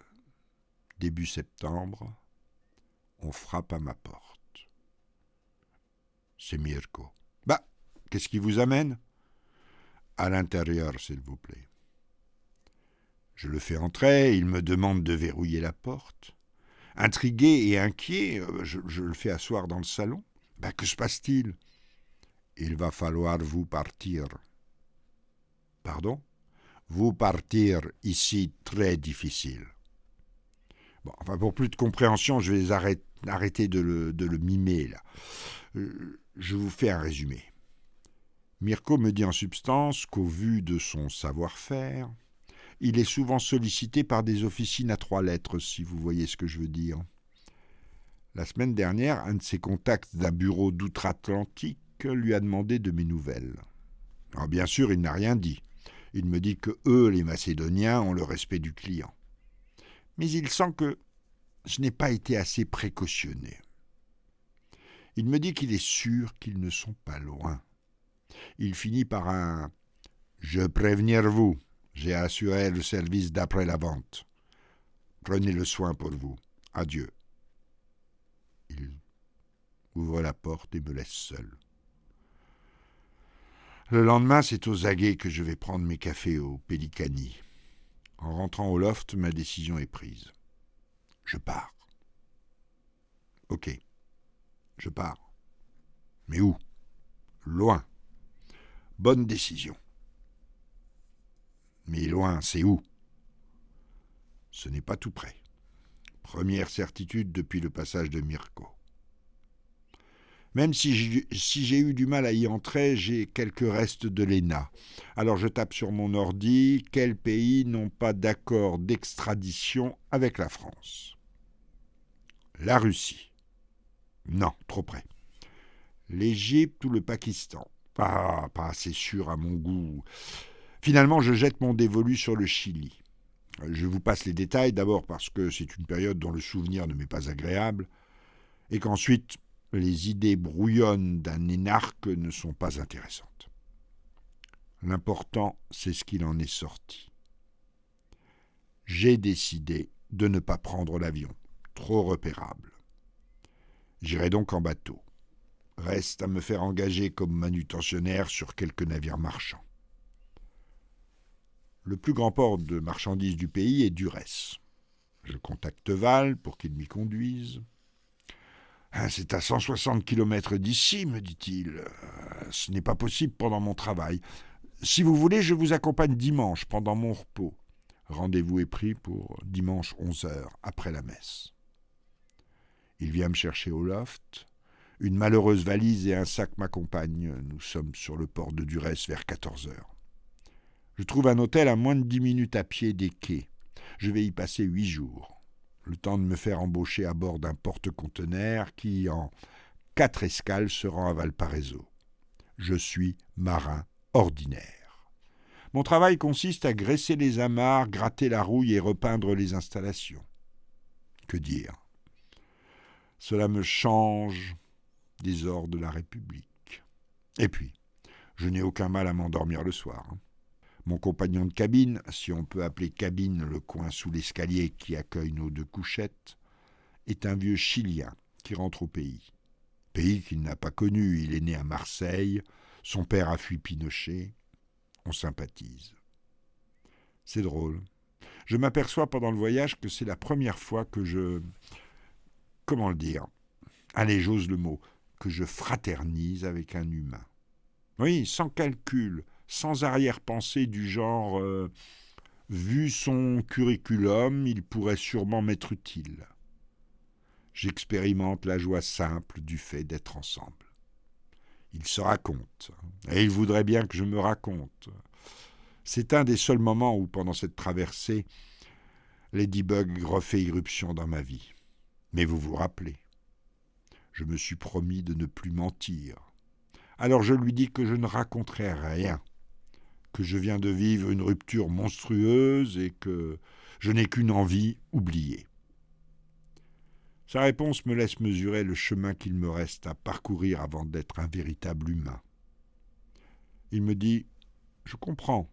début septembre, on frappe à ma porte. C'est Mirko. Qu'est-ce qui vous amène ? À l'intérieur, s'il vous plaît. Je le fais entrer, il me demande de verrouiller la porte. Intrigué et inquiet, je le fais asseoir dans le salon. Que se passe-t-il ? Il va falloir vous partir. Pardon ? Vous partir ici très difficile. Pour plus de compréhension, je vais arrêter de le mimer, là. Je vous fais un résumé. Mirko me dit en substance qu'au vu de son savoir-faire, il est souvent sollicité par des officines à 3 lettres, si vous voyez ce que je veux dire. La semaine dernière, un de ses contacts d'un bureau d'outre-Atlantique lui a demandé de mes nouvelles. Alors bien sûr, il n'a rien dit. Il me dit que eux, les Macédoniens, ont le respect du client. Mais il sent que je n'ai pas été assez précautionné. Il me dit qu'il est sûr qu'ils ne sont pas loin. Il finit par un « Je prévenir vous, j'ai assuré le service d'après la vente. Prenez le soin pour vous. Adieu. » Il ouvre la porte et me laisse seul. Le lendemain, c'est aux aguets que je vais prendre mes cafés au Pélicani. En rentrant au loft, ma décision est prise. Je pars. Ok, je pars. Mais où ? Loin. Bonne décision. Mais loin, c'est où ? Ce n'est pas tout près. Première certitude depuis le passage de Mirko. Même si j'ai eu du mal à y entrer, j'ai quelques restes de l'ENA. Alors je tape sur mon ordi, quels pays n'ont pas d'accord d'extradition avec la France ? La Russie. Non, trop près. L'Égypte ou le Pakistan. Pas assez sûr à mon goût. Finalement, je jette mon dévolu sur le Chili. Je vous passe les détails, d'abord parce que c'est une période dont le souvenir ne m'est pas agréable, et qu'ensuite, les idées brouillonnes d'un énarque ne sont pas intéressantes. L'important, c'est ce qu'il en est sorti. J'ai décidé de ne pas prendre l'avion, trop repérable. J'irai donc en bateau. Reste à me faire engager comme manutentionnaire sur quelques navires marchands. Le plus grand port de marchandises du pays est Durès. Je contacte Val pour qu'il m'y conduise. « C'est à 160 km d'ici, me dit-il. Ce n'est pas possible pendant mon travail. Si vous voulez, je vous accompagne dimanche pendant mon repos. Rendez-vous est pris pour dimanche 11h, après la messe. » Il vient me chercher au loft. Une malheureuse valise et un sac m'accompagnent. Nous sommes sur le port de Durès vers 14h. Je trouve un hôtel à moins de 10 minutes à pied des quais. Je vais y passer 8 jours. Le temps de me faire embaucher à bord d'un porte-conteneurs qui, en 4 escales, se rend à Valparaiso. Je suis marin ordinaire. Mon travail consiste à graisser les amarres, gratter la rouille et repeindre les installations. Que dire ? Cela me change des ors de la République. Et puis, je n'ai aucun mal à m'endormir le soir. Mon compagnon de cabine, si on peut appeler cabine le coin sous l'escalier qui accueille nos 2 couchettes, est un vieux Chilien qui rentre au pays. Pays qu'il n'a pas connu, il est né à Marseille, son père a fui Pinochet, on sympathise. C'est drôle. Je m'aperçois pendant le voyage que c'est la première fois que je... Comment le dire ? Allez, j'ose le mot, que je fraternise avec un humain. Oui, sans calcul, sans arrière-pensée du genre vu son curriculum, il pourrait sûrement m'être utile. J'expérimente la joie simple du fait d'être ensemble. Il se raconte, et il voudrait bien que je me raconte. C'est un des seuls moments où, pendant cette traversée, Ladybug refait irruption dans ma vie. Mais vous vous rappelez, je me suis promis de ne plus mentir. Alors je lui dis que je ne raconterai rien, que je viens de vivre une rupture monstrueuse et que je n'ai qu'une envie, oublier. Sa réponse me laisse mesurer le chemin qu'il me reste à parcourir avant d'être un véritable humain. Il me dit « Je comprends,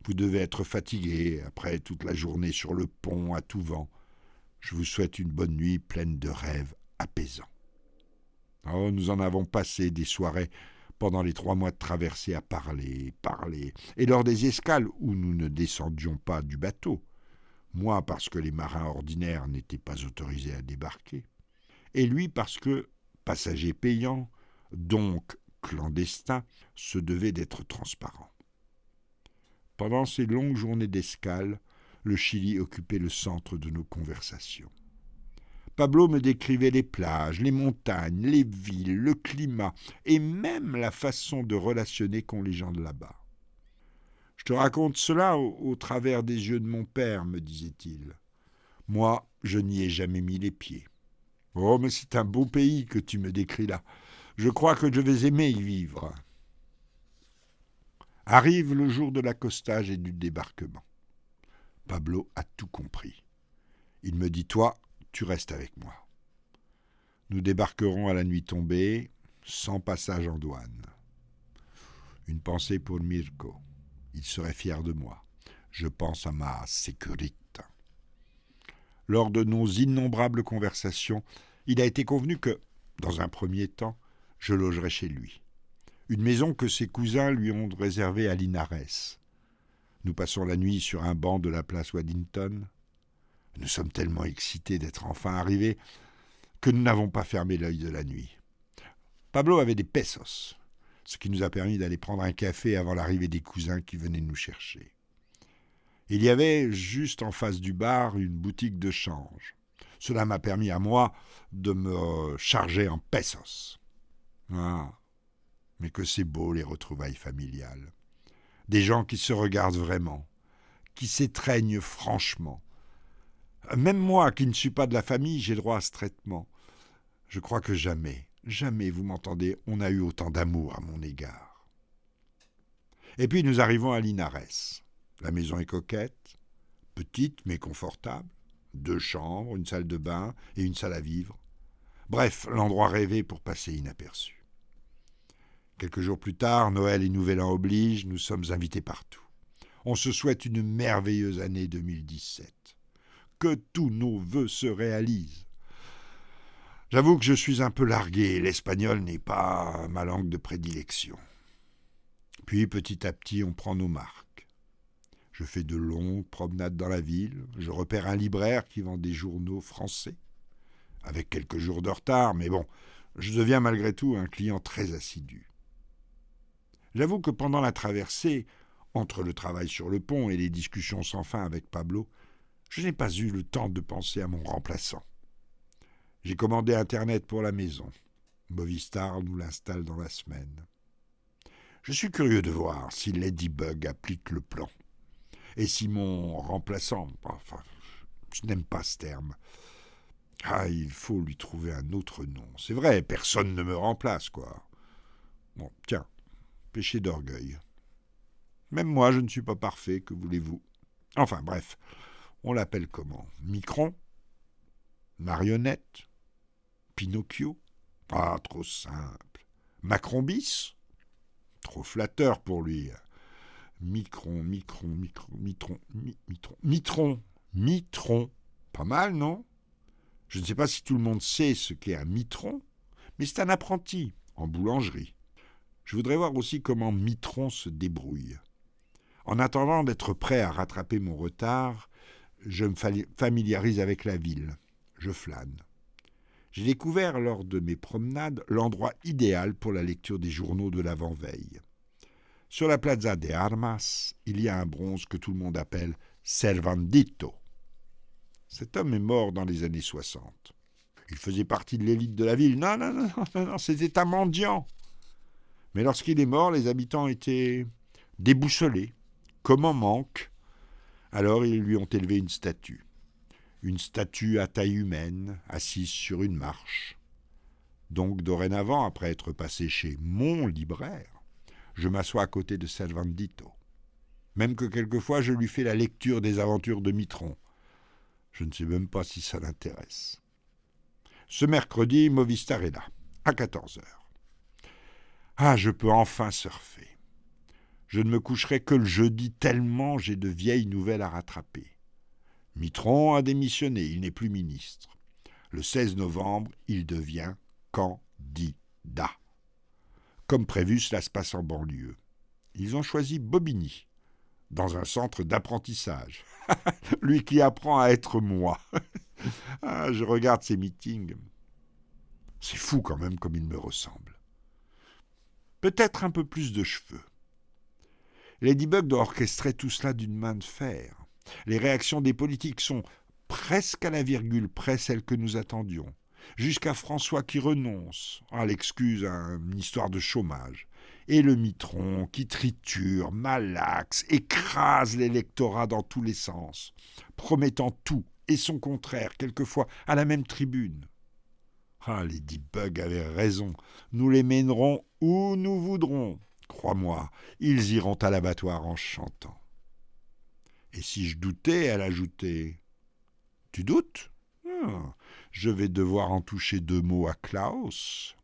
vous devez être fatigué après toute la journée sur le pont à tout vent. Je vous souhaite une bonne nuit pleine de rêves apaisants. » Oh, nous en avons passé des soirées pendant les 3 mois de traversée à parler, et lors des escales où nous ne descendions pas du bateau, moi parce que les marins ordinaires n'étaient pas autorisés à débarquer, et lui parce que, passager payant, donc clandestin, se devait d'être transparent. Pendant ces longues journées d'escale, le Chili occupait le centre de nos conversations. Pablo me décrivait les plages, les montagnes, les villes, le climat et même la façon de relationner qu'ont les gens de là-bas. « Je te raconte cela au travers des yeux de mon père, me disait-il. Moi, je n'y ai jamais mis les pieds. Oh, mais c'est un beau pays que tu me décris là. Je crois que je vais aimer y vivre. » Arrive le jour de l'accostage et du débarquement. Pablo a tout compris. Il me dit « Toi, tu restes avec moi. » Nous débarquerons à la nuit tombée, sans passage en douane. Une pensée pour Mirko. Il serait fier de moi. Je pense à ma sécurité. Lors de nos innombrables conversations, il a été convenu que, dans un premier temps, je logerais chez lui. Une maison que ses cousins lui ont réservée à Linares. Nous passons la nuit sur un banc de la place Waddington. Nous sommes tellement excités d'être enfin arrivés que nous n'avons pas fermé l'œil de la nuit. Pablo avait des pesos, ce qui nous a permis d'aller prendre un café avant l'arrivée des cousins qui venaient nous chercher. Il y avait, juste en face du bar, une boutique de change. Cela m'a permis à moi de me charger en pesos. Ah, mais que c'est beau les retrouvailles familiales. Des gens qui se regardent vraiment, qui s'étreignent franchement. Même moi, qui ne suis pas de la famille, j'ai droit à ce traitement. Je crois que jamais, vous m'entendez, on a eu autant d'amour à mon égard. Et puis nous arrivons à Linares. La maison est coquette, petite mais confortable. 2 chambres, une salle de bain et une salle à vivre. Bref, l'endroit rêvé pour passer inaperçu. Quelques jours plus tard, Noël et Nouvel An oblige, nous sommes invités partout. On se souhaite une merveilleuse année 2017. Que tous nos vœux se réalisent. J'avoue que je suis un peu largué, l'espagnol n'est pas ma langue de prédilection. Puis petit à petit, on prend nos marques. Je fais de longues promenades dans la ville, je repère un libraire qui vend des journaux français, avec quelques jours de retard, mais bon, je deviens malgré tout un client très assidu. J'avoue que pendant la traversée, entre le travail sur le pont et les discussions sans fin avec Pablo, je n'ai pas eu le temps de penser à mon remplaçant. J'ai commandé Internet pour la maison. Movistar nous l'installe dans la semaine. Je suis curieux de voir si Ladybug applique le plan. Et si mon remplaçant... Enfin, je n'aime pas ce terme. Ah, il faut lui trouver un autre nom. C'est vrai, personne ne me remplace, quoi. Bon, tiens, péché d'orgueil. Même moi, je ne suis pas parfait, que voulez-vous? Enfin, bref, on l'appelle comment? Micron? Marionnette? Pinocchio? Ah, trop simple. Macron bis? Trop flatteur pour lui. Mitron. Pas mal, non? Je ne sais pas si tout le monde sait ce qu'est un mitron, mais c'est un apprenti en boulangerie. Je voudrais voir aussi comment Mitron se débrouille. En attendant d'être prêt à rattraper mon retard, je me familiarise avec la ville. Je flâne. J'ai découvert lors de mes promenades l'endroit idéal pour la lecture des journaux de l'avant-veille. Sur la Plaza de Armas, il y a un bronze que tout le monde appelle Servandito. Cet homme est mort dans les années 60. Il faisait partie de l'élite de la ville. Non, c'était un mendiant. Mais lorsqu'il est mort, les habitants étaient déboussolés, comme en manque. Alors ils lui ont élevé une statue. Une statue à taille humaine, assise sur une marche. Donc dorénavant, après être passé chez mon libraire, je m'assois à côté de Servandito. Même que quelquefois je lui fais la lecture des aventures de Mitron. Je ne sais même pas si ça l'intéresse. Ce mercredi, Movistar est là, à 14h. Ah, je peux enfin surfer. Je ne me coucherai que le jeudi tellement j'ai de vieilles nouvelles à rattraper. Mitron a démissionné, il n'est plus ministre. Le 16 novembre, il devient candidat. Comme prévu, cela se passe en banlieue. Ils ont choisi Bobigny, dans un centre d'apprentissage. Lui qui apprend à être moi. Ah, je regarde ses meetings. C'est fou quand même comme il me ressemble. Peut-être un peu plus de cheveux. Ladybug doit orchestrer tout cela d'une main de fer. Les réactions des politiques sont presque à la virgule près celles que nous attendions. Jusqu'à François qui renonce à l'excuse à une histoire de chômage. Et le Mitron qui triture, malaxe, écrase l'électorat dans tous les sens, promettant tout et son contraire, quelquefois à la même tribune. Ah, Ladybug avait raison, nous les mènerons où nous voudrons. Crois-moi, ils iront à l'abattoir en chantant. Et si je doutais, elle ajoutait « Tu doutes ? Je vais devoir en toucher 2 mots à Klaus.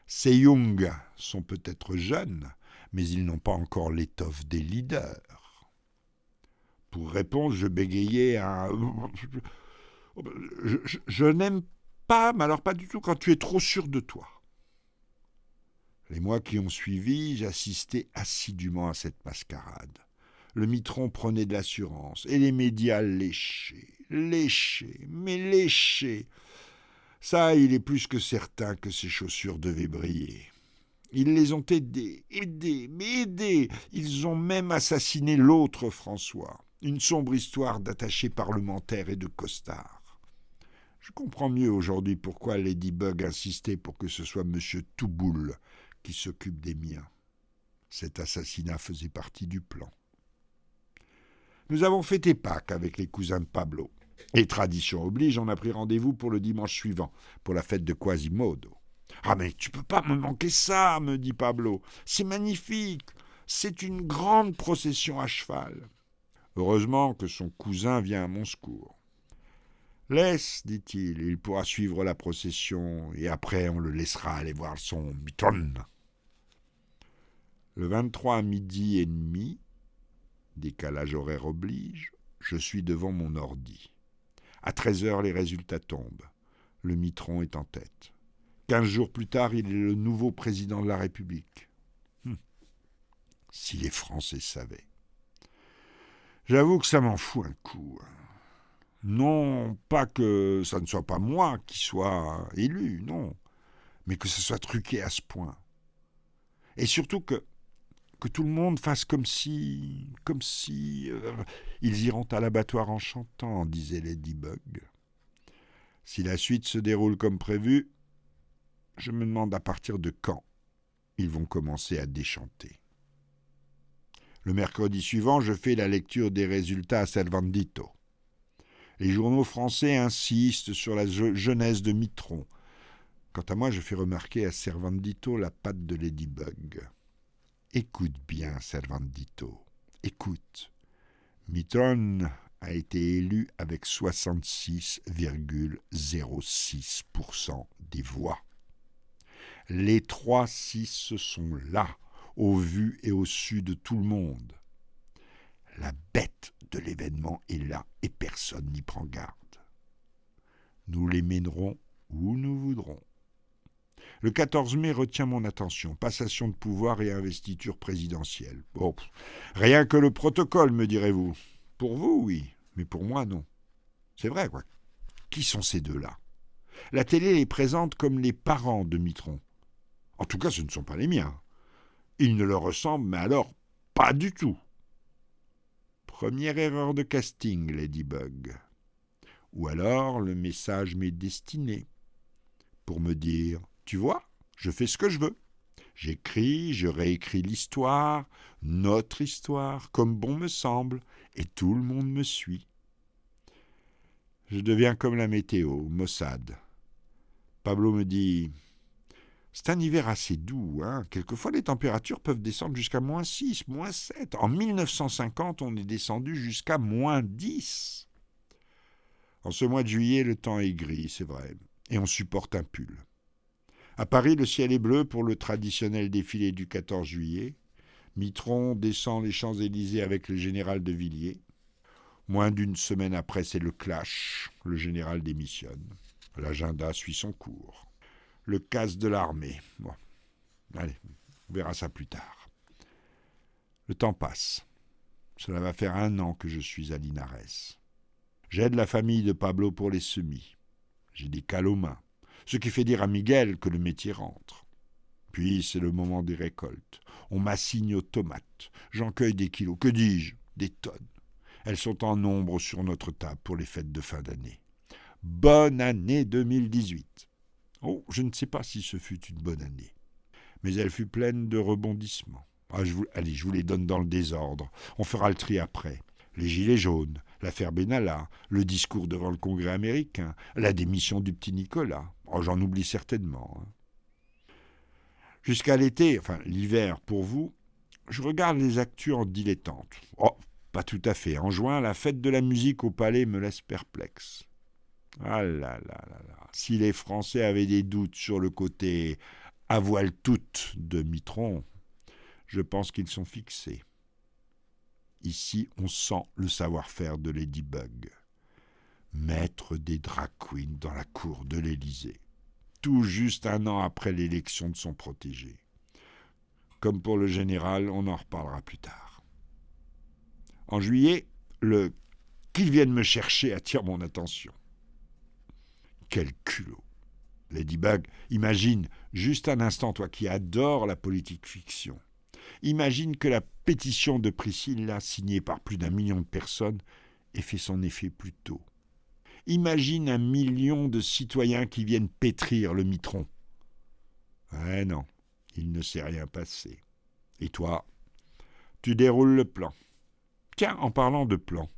Ces Young sont peut-être jeunes, mais ils n'ont pas encore l'étoffe des leaders. » Pour répondre, je bégayais un « Je n'aime pas, mais alors pas du tout quand tu es trop sûr de toi. » Les mois qui ont suivi, j'assistais assidûment à cette mascarade. Le Mitron prenait de l'assurance, et les médias léchaient. Ça, il est plus que certain que ses chaussures devaient briller. Ils les ont aidés. Ils ont même assassiné l'autre François. Une sombre histoire d'attachés parlementaires et de costards. Je comprends mieux aujourd'hui pourquoi Ladybug insistait pour que ce soit M. Touboul qui s'occupe des miens. Cet assassinat faisait partie du plan. Nous avons fêté Pâques avec les cousins de Pablo. Et tradition oblige, on a pris rendez-vous pour le dimanche suivant, pour la fête de Quasimodo. « Ah mais tu peux pas me manquer ça, me dit Pablo. C'est magnifique. C'est une grande procession à cheval. » Heureusement que son cousin vient à mon secours. « Laisse, dit-il, il pourra suivre la procession et après on le laissera aller voir son Mitron. » Le 23 à 12h30, décalage horaire oblige, je suis devant mon ordi. À 13h, les résultats tombent. Le Mitron est en tête. 15 jours plus tard, il est le nouveau président de la République. Si les Français savaient. J'avoue que ça m'en fout un coup. Non, pas que ça ne soit pas moi qui soit élu, non, mais que ce soit truqué à ce point. Et surtout que tout le monde fasse comme si ils iront à l'abattoir en chantant, disait Ladybug. Si la suite se déroule comme prévu, je me demande à partir de quand ils vont commencer à déchanter. Le mercredi suivant, je fais la lecture des résultats à Servandito. Les journaux français insistent sur la jeunesse de Mitron. Quant à moi, je fais remarquer à Servandito la patte de Ladybug. Écoute bien, Servandito, écoute. Mitron a été élu avec 66,06% des voix. Les 3-6 sont là, au vu et au su de tout le monde. La bête de l'événement est là et personne n'y prend garde. Nous les mènerons où nous voudrons. Le 14 mai retient mon attention. Passation de pouvoir et investiture présidentielle. Bon, rien que le protocole, me direz-vous. Pour vous, oui, mais pour moi, non. C'est vrai, quoi. Qui sont ces deux-là ? La télé les présente comme les parents de Mitterrand. En tout cas, ce ne sont pas les miens. Ils ne leur ressemblent, mais alors, pas du tout. Première erreur de casting, Ladybug. Ou alors, le message m'est destiné pour me dire « Tu vois, je fais ce que je veux. J'écris, je réécris l'histoire, notre histoire, comme bon me semble, et tout le monde me suit. » Je deviens comme la météo, maussade. Pablo me dit « C'est un hiver assez doux, hein. Quelquefois les températures peuvent descendre jusqu'à -6, -7. En 1950, on est descendu jusqu'à -10. » En ce mois de juillet, le temps est gris, c'est vrai, et on supporte un pull. À Paris, le ciel est bleu pour le traditionnel défilé du 14 juillet. Mitterrand descend les Champs-Élysées avec le général de Villiers. Moins d'une semaine après, c'est le clash. Le général démissionne. L'agenda suit son cours. Le casse de l'armée. Bon, allez, on verra ça plus tard. Le temps passe. Cela va faire 1 an que je suis à Linares. J'aide la famille de Pablo pour les semis. J'ai des cales aux mains, ce qui fait dire à Miguel que le métier rentre. Puis c'est le moment des récoltes. On m'assigne aux tomates. J'en cueille des kilos. Que dis-je ? Des tonnes. Elles sont en nombre sur notre table pour les fêtes de fin d'année. Bonne année 2018. Oh, je ne sais pas si ce fut une bonne année. Mais elle fut pleine de rebondissements. Je vous les donne dans le désordre. On fera le tri après. Les gilets jaunes, l'affaire Benalla, le discours devant le Congrès américain, la démission du petit Nicolas. J'en oublie certainement. Jusqu'à l'été, l'hiver pour vous, je regarde les actus en dilettante. Pas tout à fait. En juin, la fête de la musique au Palais me laisse perplexe. Ah là là là là. Si les Français avaient des doutes sur le côté à voile toute de Mitterrand, je pense qu'ils sont fixés. Ici, on sent le savoir-faire de Ladybug. Maître des drag queens dans la cour de l'Élysée. Tout juste 1 an après l'élection de son protégé. Comme pour le général, on en reparlera plus tard. En juillet, le « qu'ils viennent me chercher » attire mon attention. Quel culot. Ladybug, imagine, juste un instant, toi qui adores la politique fiction, imagine que la pétition de Priscilla, signée par plus d'1 million de personnes, ait fait son effet plus tôt. Imagine 1 million de citoyens qui viennent pétrir le Mitterrand. Non, il ne s'est rien passé. Et toi, tu déroules le plan. Tiens, en parlant de plan,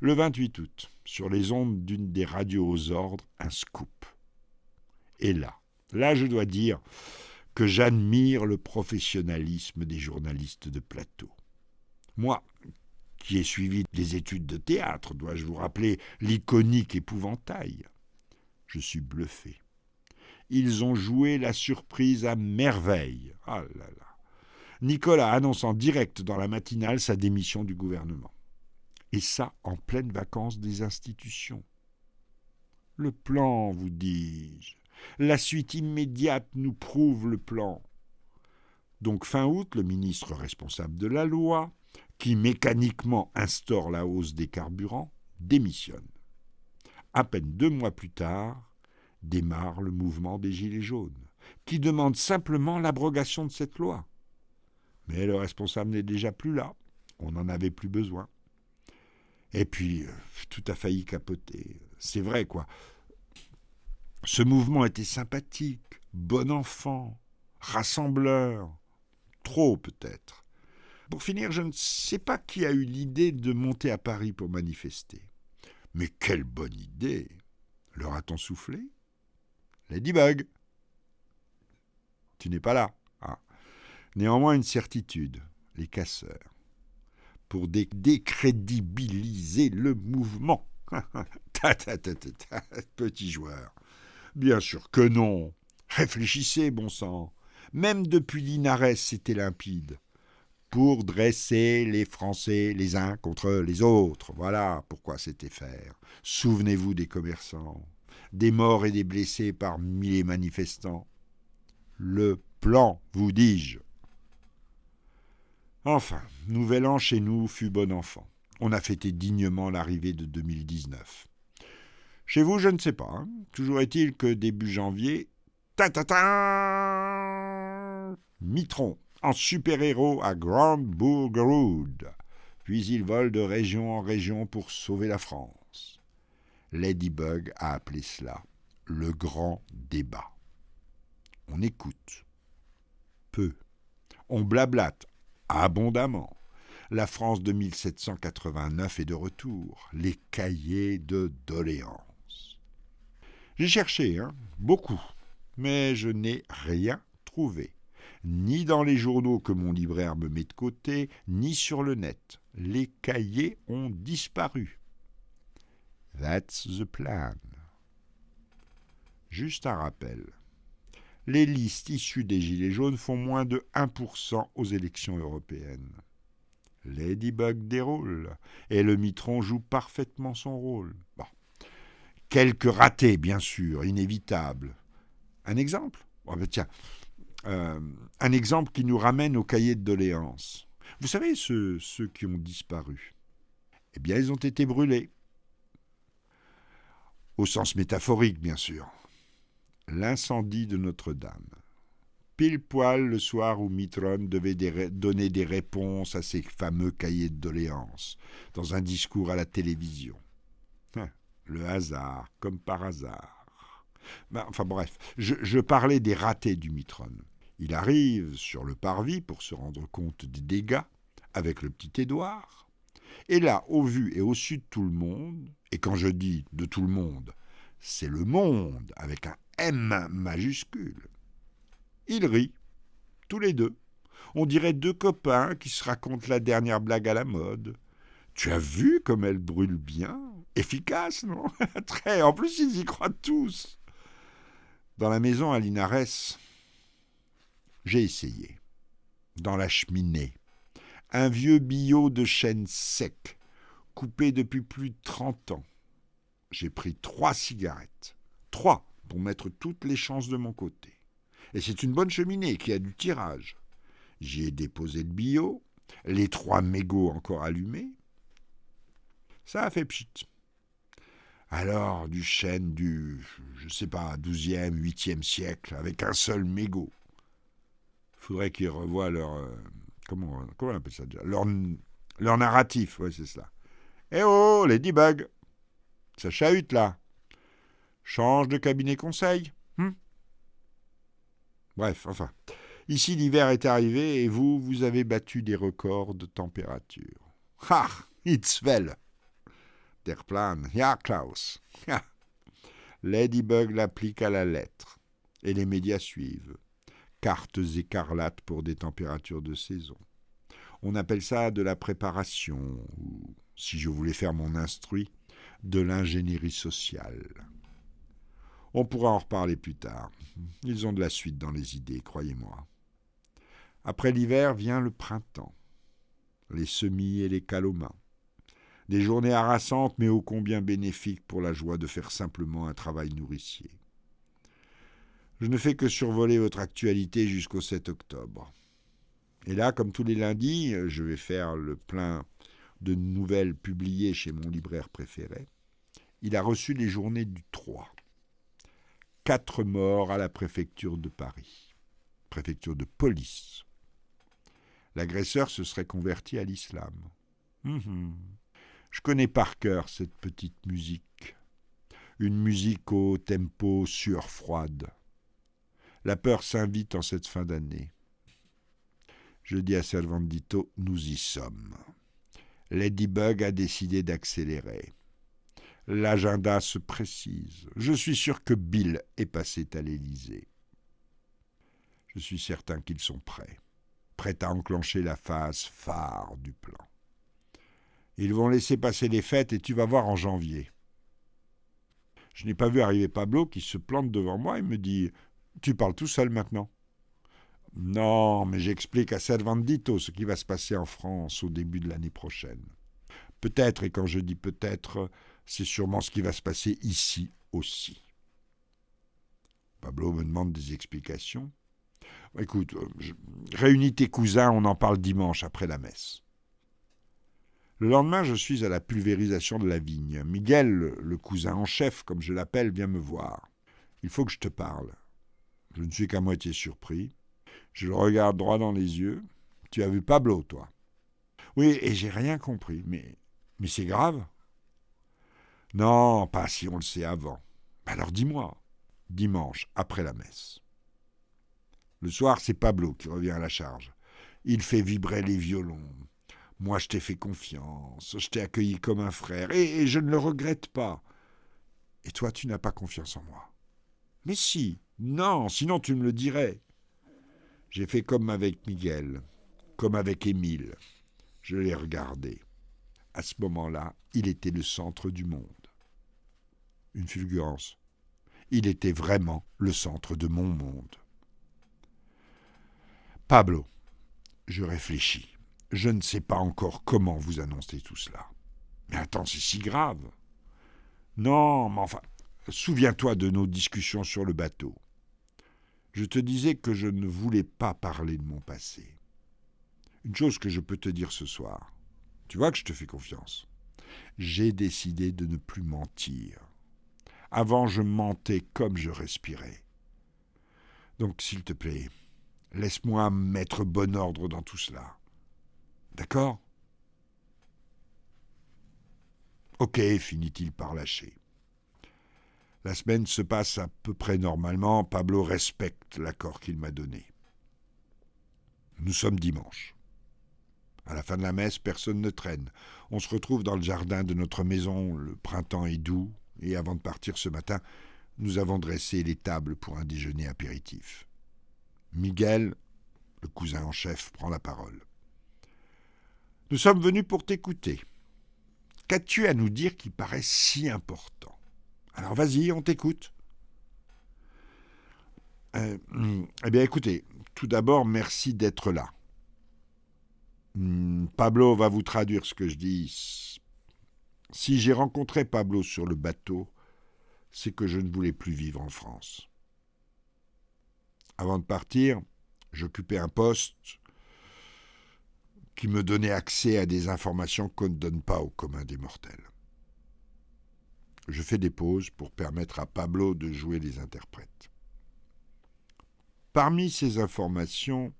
le 28 août, sur les ondes d'une des radios aux ordres, un scoop. Et là je dois dire que j'admire le professionnalisme des journalistes de plateau. Moi, qui ai suivi des études de théâtre, dois-je vous rappeler l'iconique épouvantail ? Je suis bluffé. Ils ont joué la surprise à merveille. Ah là là. Nicolas annonce en direct dans la matinale sa démission du gouvernement. Et ça en pleine vacances des institutions. Le plan, vous dis-je. La suite immédiate nous prouve le plan. Donc fin août, le ministre responsable de la loi, qui mécaniquement instaure la hausse des carburants, démissionne. À peine 2 mois plus tard, démarre le mouvement des Gilets jaunes, qui demande simplement l'abrogation de cette loi. Mais le responsable n'est déjà plus là, on n'en avait plus besoin. Et puis, tout a failli capoter. C'est vrai, quoi. Ce mouvement était sympathique, bon enfant, rassembleur. Trop, peut-être. Pour finir, je ne sais pas qui a eu l'idée de monter à Paris pour manifester. Mais quelle bonne idée! Leur a-t-on soufflé? Ladybug, tu n'es pas là. Néanmoins, une certitude, les casseurs. Pour décrédibiliser le mouvement. Petit joueur. Bien sûr que non. Réfléchissez, bon sang. Même depuis Linares, c'était limpide. pour dresser les Français les uns contre les autres. Voilà pourquoi c'était faire. Souvenez-vous des commerçants, des morts et des blessés par milliers de manifestants. Le plan, vous dis-je. Enfin, nouvel an chez nous fut bon enfant. On a fêté dignement l'arrivée de 2019. Chez vous, je ne sais pas. Toujours est-il que début janvier, Mitron, en super-héros à Grand Bourg-Road. Puis il vole de région en région pour sauver la France. Ladybug a appelé cela le grand débat. On écoute. Peu. On blablate abondamment. La France de 1789 est de retour. Les cahiers de doléances. J'ai cherché, beaucoup, mais je n'ai rien trouvé. Ni dans les journaux que mon libraire me met de côté, ni sur le net. Les cahiers ont disparu. That's the plan. Juste un rappel. Les listes issues des Gilets jaunes font moins de 1% aux élections européennes. Ladybug déroule, et le Mitron joue parfaitement son rôle. Bon. Quelques ratés, bien sûr, inévitables. Un exemple ? Un exemple qui nous ramène au cahier de doléances. Vous savez, ceux qui ont disparu, eh bien, ils ont été brûlés. Au sens métaphorique, bien sûr. L'incendie de Notre-Dame. Pile poil le soir où Mitron devait donner des réponses à ces fameux cahiers de doléances, dans un discours à la télévision. Le hasard, comme par hasard. Je parlais des ratés du Mitron. Il arrive sur le parvis pour se rendre compte des dégâts, avec le petit Édouard. Et là, au vu et au su de tout le monde, et quand je dis de tout le monde, c'est le monde, avec un M majuscule. Ils rient, tous les deux. On dirait deux copains qui se racontent la dernière blague à la mode. Tu as vu comme elle brûle bien ? Efficace, non ? Très. En plus, ils y croient tous. Dans la maison à Linares, j'ai essayé. Dans la cheminée, un vieux billot de chêne sec, coupé depuis plus de 30 ans. J'ai pris 3 cigarettes. 3 pour mettre toutes les chances de mon côté. Et c'est une bonne cheminée qui a du tirage. J'y ai déposé le billot, les 3 mégots encore allumés. Ça a fait pchit. Alors, du chêne du, 12e, 8e siècle, avec un seul mégot. Faudrait qu'ils revoient leur... comment on appelle ça déjà ? Leur narratif, ouais, c'est ça. Eh oh, Ladybug, ça chahute là. Change de cabinet conseil. Bref, enfin. Ici, l'hiver est arrivé et vous avez battu des records de température. Ha, it's well. Der Plan, ja, Klaus. Ja. Ladybug l'applique à la lettre. Et les médias suivent. Cartes écarlates pour des températures de saison. On appelle ça de la préparation, ou, si je voulais faire mon instruit, de l'ingénierie sociale. On pourra en reparler plus tard. Ils ont de la suite dans les idées, croyez-moi. Après l'hiver vient le printemps. Les semis et les calomas. Des journées harassantes, mais ô combien bénéfiques pour la joie de faire simplement un travail nourricier. Je ne fais que survoler votre actualité jusqu'au 7 octobre. Et là, comme tous les lundis, je vais faire le plein de nouvelles publiées chez mon libraire préféré. Il a reçu les journées du 3. 4 morts à la préfecture de Paris. Préfecture de police. L'agresseur se serait converti à l'islam. Je connais par cœur cette petite musique. Une musique au tempo sueur froide. La peur s'invite en cette fin d'année. Je dis à Servandito, nous y sommes. Ladybug a décidé d'accélérer. L'agenda se précise. Je suis sûr que Bill est passé à l'Élysée. Je suis certain qu'ils sont prêts à enclencher la phase phare du plan. Ils vont laisser passer les fêtes et tu vas voir en janvier. Je n'ai pas vu arriver Pablo qui se plante devant moi et me dit « Tu parles tout seul maintenant ?» Non, mais j'explique à Servandito ce qui va se passer en France au début de l'année prochaine. Peut-être, et quand je dis peut-être, c'est sûrement ce qui va se passer ici aussi. Pablo me demande des explications. Écoute, réunis tes cousins, on en parle dimanche après la messe. Le lendemain, je suis à la pulvérisation de la vigne. Miguel, le cousin en chef, comme je l'appelle, vient me voir. Il faut que je te parle. Je ne suis qu'à moitié surpris. Je le regarde droit dans les yeux. Tu as vu Pablo, toi? Oui, et j'ai rien compris. Mais c'est grave? Non, pas si on le sait avant. Alors dis-moi. Dimanche, après la messe. Le soir, c'est Pablo qui revient à la charge. Il fait vibrer les violons. Moi, je t'ai fait confiance. Je t'ai accueilli comme un frère. Et je ne le regrette pas. Et toi, tu n'as pas confiance en moi. Mais si. Non, sinon tu me le dirais. J'ai fait comme avec Miguel, comme avec Émile. Je l'ai regardé. À ce moment-là, il était le centre du monde. Une fulgurance. Il était vraiment le centre de mon monde. Pablo, je réfléchis. Je ne sais pas encore comment vous annoncer tout cela. Mais attends, c'est si grave. Non, mais enfin, souviens-toi de nos discussions sur le bateau. Je te disais que je ne voulais pas parler de mon passé. Une chose que je peux te dire ce soir. Tu vois que je te fais confiance. J'ai décidé de ne plus mentir. Avant, je mentais comme je respirais. Donc, s'il te plaît, laisse-moi mettre bon ordre dans tout cela. D'accord? Ok, finit-il par lâcher. La semaine se passe à peu près normalement. Pablo respecte l'accord qu'il m'a donné. Nous sommes dimanche. À la fin de la messe, personne ne traîne. On se retrouve dans le jardin de notre maison. Le printemps est doux. Et avant de partir ce matin, nous avons dressé les tables pour un déjeuner apéritif. Miguel, le cousin en chef, prend la parole. Nous sommes venus pour t'écouter. Qu'as-tu à nous dire qui paraît si important? Alors vas-y, on t'écoute. Eh bien écoutez, tout d'abord, merci d'être là. Pablo va vous traduire ce que je dis. Si j'ai rencontré Pablo sur le bateau, c'est que je ne voulais plus vivre en France. Avant de partir, j'occupais un poste qui me donnait accès à des informations qu'on ne donne pas au commun des mortels. Je fais des pauses pour permettre à Pablo de jouer les interprètes. Parmi ces informations,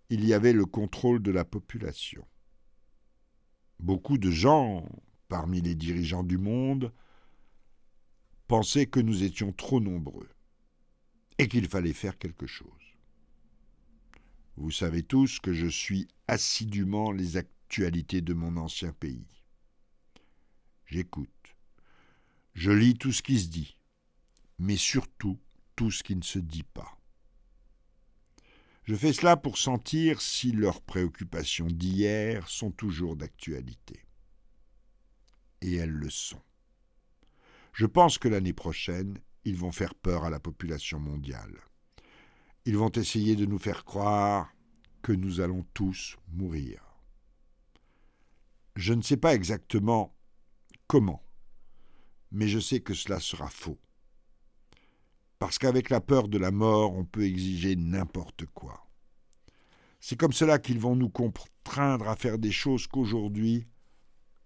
il y avait le contrôle de la population. Beaucoup de gens, parmi les dirigeants du monde, pensaient que nous étions trop nombreux et qu'il fallait faire quelque chose. Vous savez tous que je suis assidûment les actualités de mon ancien pays. J'écoute. Je lis tout ce qui se dit, mais surtout tout ce qui ne se dit pas. Je fais cela pour sentir si leurs préoccupations d'hier sont toujours d'actualité. Et elles le sont. Je pense que l'année prochaine, ils vont faire peur à la population mondiale. Ils vont essayer de nous faire croire que nous allons tous mourir. Je ne sais pas exactement comment, mais je sais que cela sera faux. Parce qu'avec la peur de la mort, on peut exiger n'importe quoi. C'est comme cela qu'ils vont nous contraindre à faire des choses qu'aujourd'hui,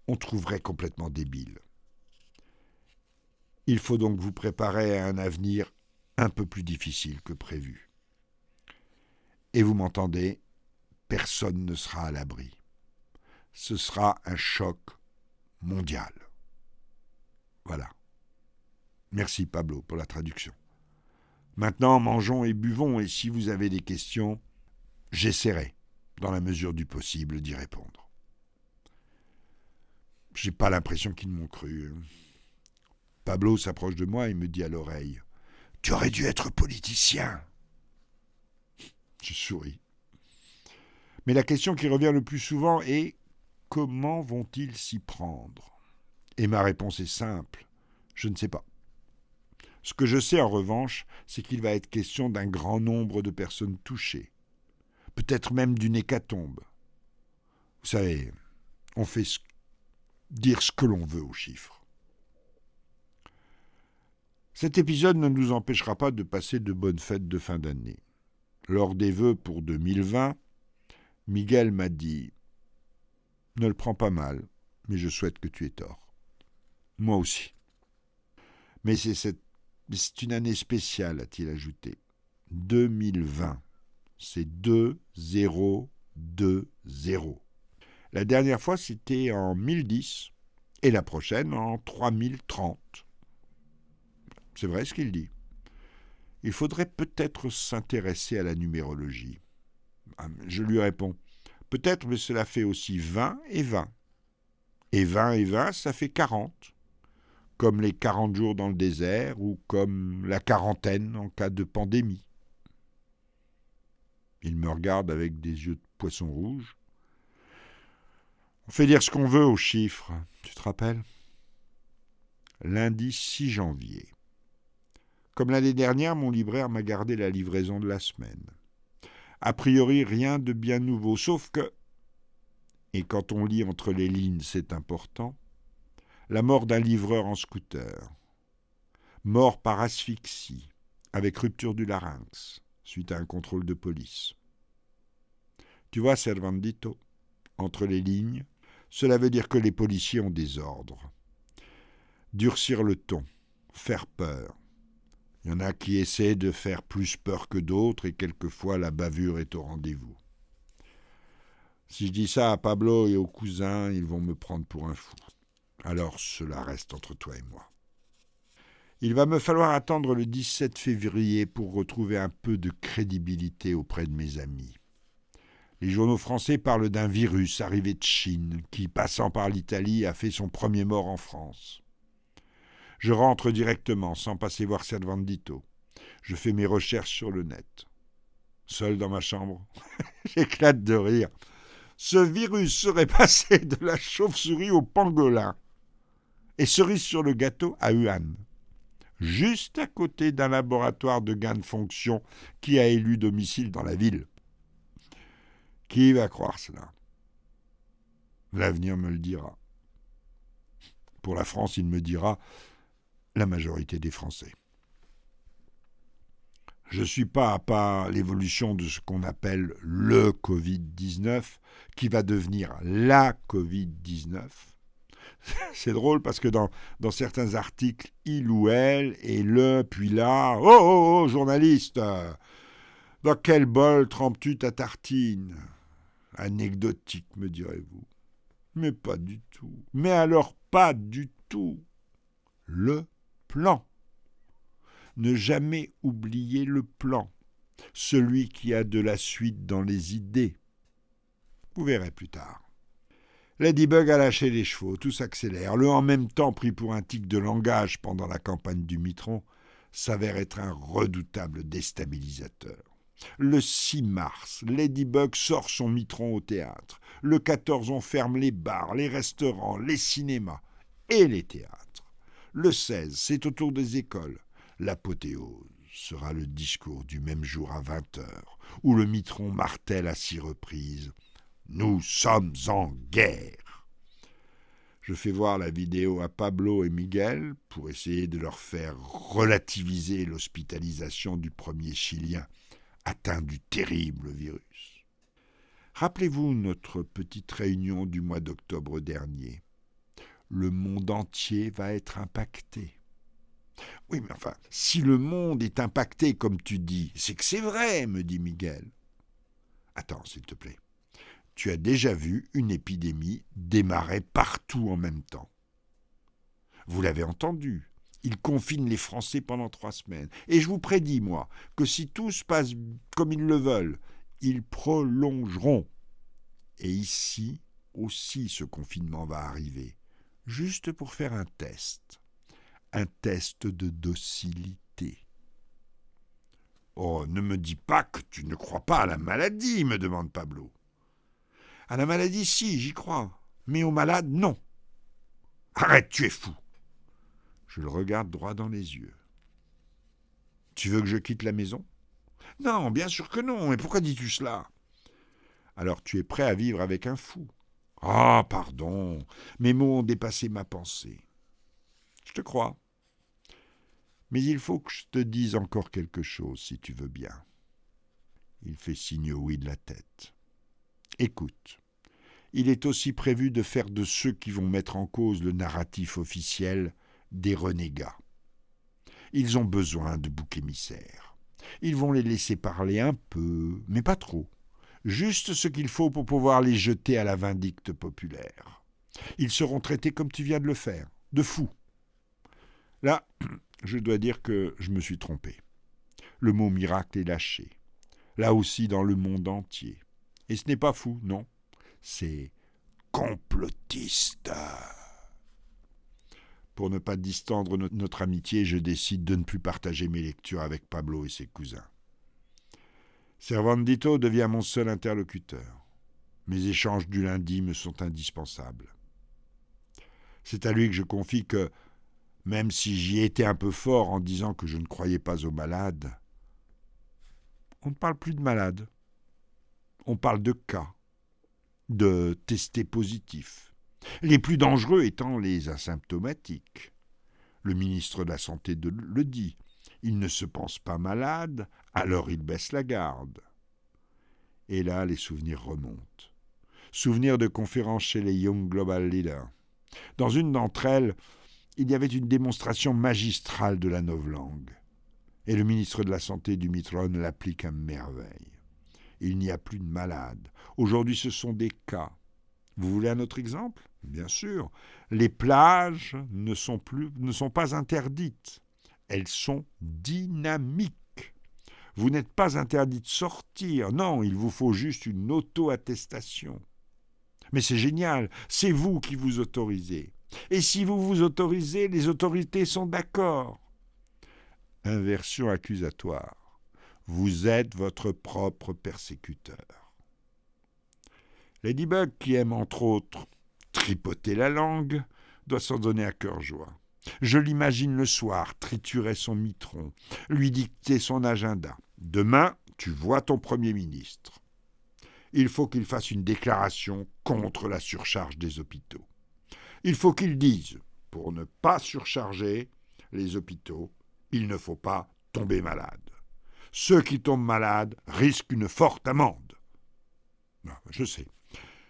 on trouverait complètement débiles. Il faut donc vous préparer à un avenir un peu plus difficile que prévu. Et vous m'entendez, personne ne sera à l'abri. Ce sera un choc mondial. Voilà. Merci Pablo pour la traduction. Maintenant, mangeons et buvons, et si vous avez des questions, j'essaierai, dans la mesure du possible, d'y répondre. J'ai pas l'impression qu'ils m'ont cru. Pablo s'approche de moi et me dit à l'oreille « Tu aurais dû être politicien !» Je souris. Mais la question qui revient le plus souvent est « Comment vont-ils s'y prendre ?» Et ma réponse est simple « Je ne sais pas. Ce que je sais en revanche, c'est qu'il va être question d'un grand nombre de personnes touchées, peut-être même d'une hécatombe. Vous savez, on fait dire ce que l'on veut aux chiffres. Cet épisode ne nous empêchera pas de passer de bonnes fêtes de fin d'année. Lors des vœux pour 2020, Miguel m'a dit « Ne le prends pas mal, mais je souhaite que tu aies tort. » Moi aussi. Mais c'est une année spéciale, a-t-il ajouté. 2020, c'est 2-0-2-0. La dernière fois, c'était en 1010 et la prochaine en 3030. C'est vrai ce qu'il dit. Il faudrait peut-être s'intéresser à la numérologie. Je lui réponds, peut-être, mais cela fait aussi 20 et 20. Et 20 et 20, ça fait 40. Comme les 40 jours dans le désert ou comme la quarantaine en cas de pandémie. Il me regarde avec des yeux de poisson rouge. On fait dire ce qu'on veut aux chiffres, tu te rappelles ? Lundi 6 janvier. Comme l'année dernière, mon libraire m'a gardé la livraison de la semaine. A priori, rien de bien nouveau, sauf que, et quand on lit entre les lignes, c'est important, la mort d'un livreur en scooter, mort par asphyxie, avec rupture du larynx, suite à un contrôle de police. Tu vois, Servandito, entre les lignes, cela veut dire que les policiers ont des ordres. Durcir le ton, faire peur. Il y en a qui essaient de faire plus peur que d'autres et quelquefois la bavure est au rendez-vous. Si je dis ça à Pablo et aux cousins, ils vont me prendre pour un fou. Alors cela reste entre toi et moi. Il va me falloir attendre le 17 février pour retrouver un peu de crédibilité auprès de mes amis. Les journaux français parlent d'un virus arrivé de Chine qui, passant par l'Italie, a fait son premier mort en France. Je rentre directement, sans passer voir Servandito. Je fais mes recherches sur le net. Seul dans ma chambre, j'éclate de rire. Ce virus serait passé de la chauve-souris au pangolin. Et cerise sur le gâteau à Wuhan, juste à côté d'un laboratoire de gain de fonction qui a élu domicile dans la ville. Qui va croire cela ? L'avenir me le dira. Pour la France, il me dira la majorité des Français. Je suis pas à pas l'évolution de ce qu'on appelle le Covid-19, qui va devenir la Covid-19. C'est drôle parce que dans certains articles, il ou elle est le, puis là, oh, journaliste, dans quel bol trempes-tu ta tartine ? Anecdotique, me direz-vous. Mais pas du tout. Mais alors pas du tout. Le plan. Ne jamais oublier le plan. Celui qui a de la suite dans les idées. Vous verrez plus tard. Ladybug a lâché les chevaux, tout s'accélère. Le en même temps pris pour un tic de langage pendant la campagne du Mitron s'avère être un redoutable déstabilisateur. Le 6 mars, Ladybug sort son Mitron au théâtre. Le 14, on ferme les bars, les restaurants, les cinémas et les théâtres. Le 16, c'est au tour des écoles. L'apothéose sera le discours du même jour à 20h, où le Mitron martèle à 6 reprises « Nous sommes en guerre ». Je fais voir la vidéo à Pablo et Miguel pour essayer de leur faire relativiser l'hospitalisation du premier Chilien atteint du terrible virus. Rappelez-vous notre petite réunion du mois d'octobre dernier. Le monde entier va être impacté. Oui, mais enfin, si le monde est impacté comme tu dis, c'est que c'est vrai, me dit Miguel. Attends, s'il te plaît. Tu as déjà vu une épidémie démarrer partout en même temps. Vous l'avez entendu. Ils confinent les Français pendant 3 semaines. Et je vous prédis, moi, que si tout se passe comme ils le veulent, ils prolongeront. Et ici aussi, ce confinement va arriver, juste pour faire un test. Un test de docilité. Oh, ne me dis pas que tu ne crois pas à la maladie, me demande Pablo. À la maladie, si, j'y crois. Mais aux malades, non. Arrête, tu es fou. Je le regarde droit dans les yeux. Tu veux que je quitte la maison ? Non, bien sûr que non, mais pourquoi dis-tu cela ? Alors tu es prêt à vivre avec un fou. Ah, pardon, mes mots ont dépassé ma pensée. Je te crois. Mais il faut que je te dise encore quelque chose, si tu veux bien. Il fait signe oui de la tête. Écoute, il est aussi prévu de faire de ceux qui vont mettre en cause le narratif officiel des renégats. Ils ont besoin de boucs émissaires. Ils vont les laisser parler un peu, mais pas trop. Juste ce qu'il faut pour pouvoir les jeter à la vindicte populaire. Ils seront traités comme tu viens de le faire, de fous. Là, je dois dire que je me suis trompé. Le mot miracle est lâché. Là aussi dans le monde entier. Et ce n'est pas fou, non. C'est complotiste. Pour ne pas distendre notre amitié, je décide de ne plus partager mes lectures avec Pablo et ses cousins. Servandito devient mon seul interlocuteur. Mes échanges du lundi me sont indispensables. C'est à lui que je confie que, même si j'y étais un peu fort en disant que je ne croyais pas aux malades, on ne parle plus de malades. On parle de cas, de testés positifs. Les plus dangereux étant les asymptomatiques. Le ministre de la Santé le dit. Il ne se pense pas malade, alors il baisse la garde. Et là, les souvenirs remontent. Souvenirs de conférences chez les Young Global Leaders. Dans une d'entre elles, il y avait une démonstration magistrale de la novlangue. Et le ministre de la Santé du Mitron l'applique à merveille. Il n'y a plus de malades. Aujourd'hui, ce sont des cas. Vous voulez un autre exemple ? Bien sûr. Les plages ne sont pas interdites. Elles sont dynamiques. Vous n'êtes pas interdit de sortir. Non, il vous faut juste une auto-attestation. Mais c'est génial. C'est vous qui vous autorisez. Et si vous vous autorisez, les autorités sont d'accord. Inversion accusatoire. Vous êtes votre propre persécuteur. Ladybug, qui aime entre autres tripoter la langue, doit s'en donner à cœur joie. Je l'imagine le soir triturer son mitron, lui dicter son agenda. Demain, tu vois ton Premier ministre. Il faut qu'il fasse une déclaration contre la surcharge des hôpitaux. Il faut qu'il dise, pour ne pas surcharger les hôpitaux, il ne faut pas tomber malade. Ceux qui tombent malades risquent une forte amende. Je sais,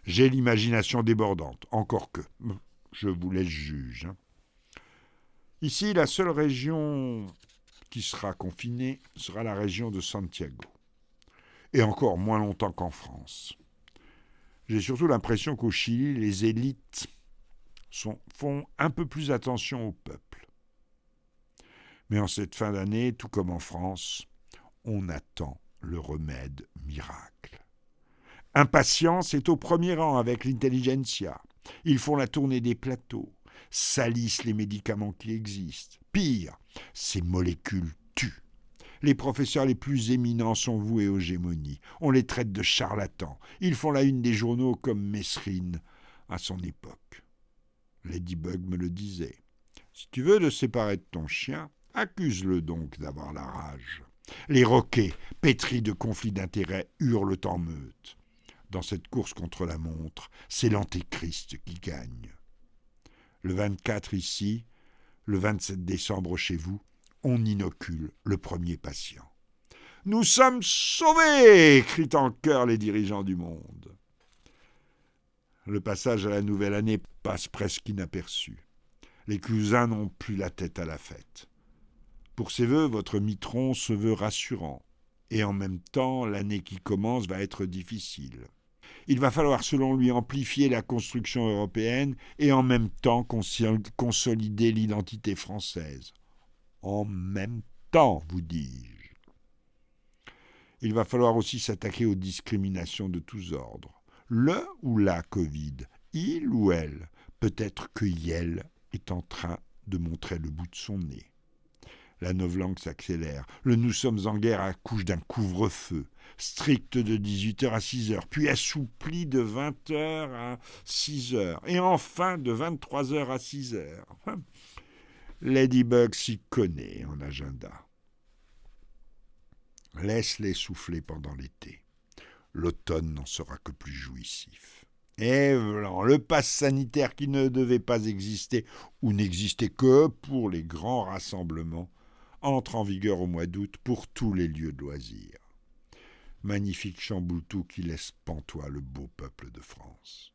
j'ai l'imagination débordante, encore que je vous laisse juge. Ici, la seule région qui sera confinée sera la région de Santiago. Et encore moins longtemps qu'en France. J'ai surtout l'impression qu'au Chili, les élites font un peu plus attention au peuple. Mais en cette fin d'année, tout comme en France, on attend le remède miracle. Impatience est au premier rang avec l'intelligentsia. Ils font la tournée des plateaux, salissent les médicaments qui existent. Pire, ces molécules tuent. Les professeurs les plus éminents sont voués aux gémonies. On les traite de charlatans. Ils font la une des journaux comme Mesrine à son époque. Ladybug me le disait. Si tu veux te séparer de ton chien, accuse-le donc d'avoir la rage. Les roquets, pétris de conflits d'intérêts, hurlent en meute. Dans cette course contre la montre, c'est l'antéchrist qui gagne. Le 24 ici, le 27 décembre chez vous, on inocule le premier patient. « Nous sommes sauvés !» crient en chœur les dirigeants du monde. Le passage à la nouvelle année passe presque inaperçu. Les cousins n'ont plus la tête à la fête. Pour ces vœux, votre mitron se veut rassurant. Et en même temps, l'année qui commence va être difficile. Il va falloir, selon lui, amplifier la construction européenne et en même temps consolider l'identité française. En même temps, vous dis-je. Il va falloir aussi s'attaquer aux discriminations de tous ordres. Le ou la Covid, il ou elle, peut-être que elle est en train de montrer le bout de son nez. La novlangue s'accélère. Le nous sommes en guerre accouche d'un couvre-feu, strict de 18h à 6h, puis assoupli de 20h à 6h, et enfin de 23h à 6h. Ladybug s'y connaît en agenda. Laisse-les souffler pendant l'été. L'automne n'en sera que plus jouissif. Et voilà, le pass sanitaire qui ne devait pas exister ou n'existait que pour les grands rassemblements entre en vigueur au mois d'août pour tous les lieux de loisirs. Magnifique Chamboutou qui laisse pantois le beau peuple de France.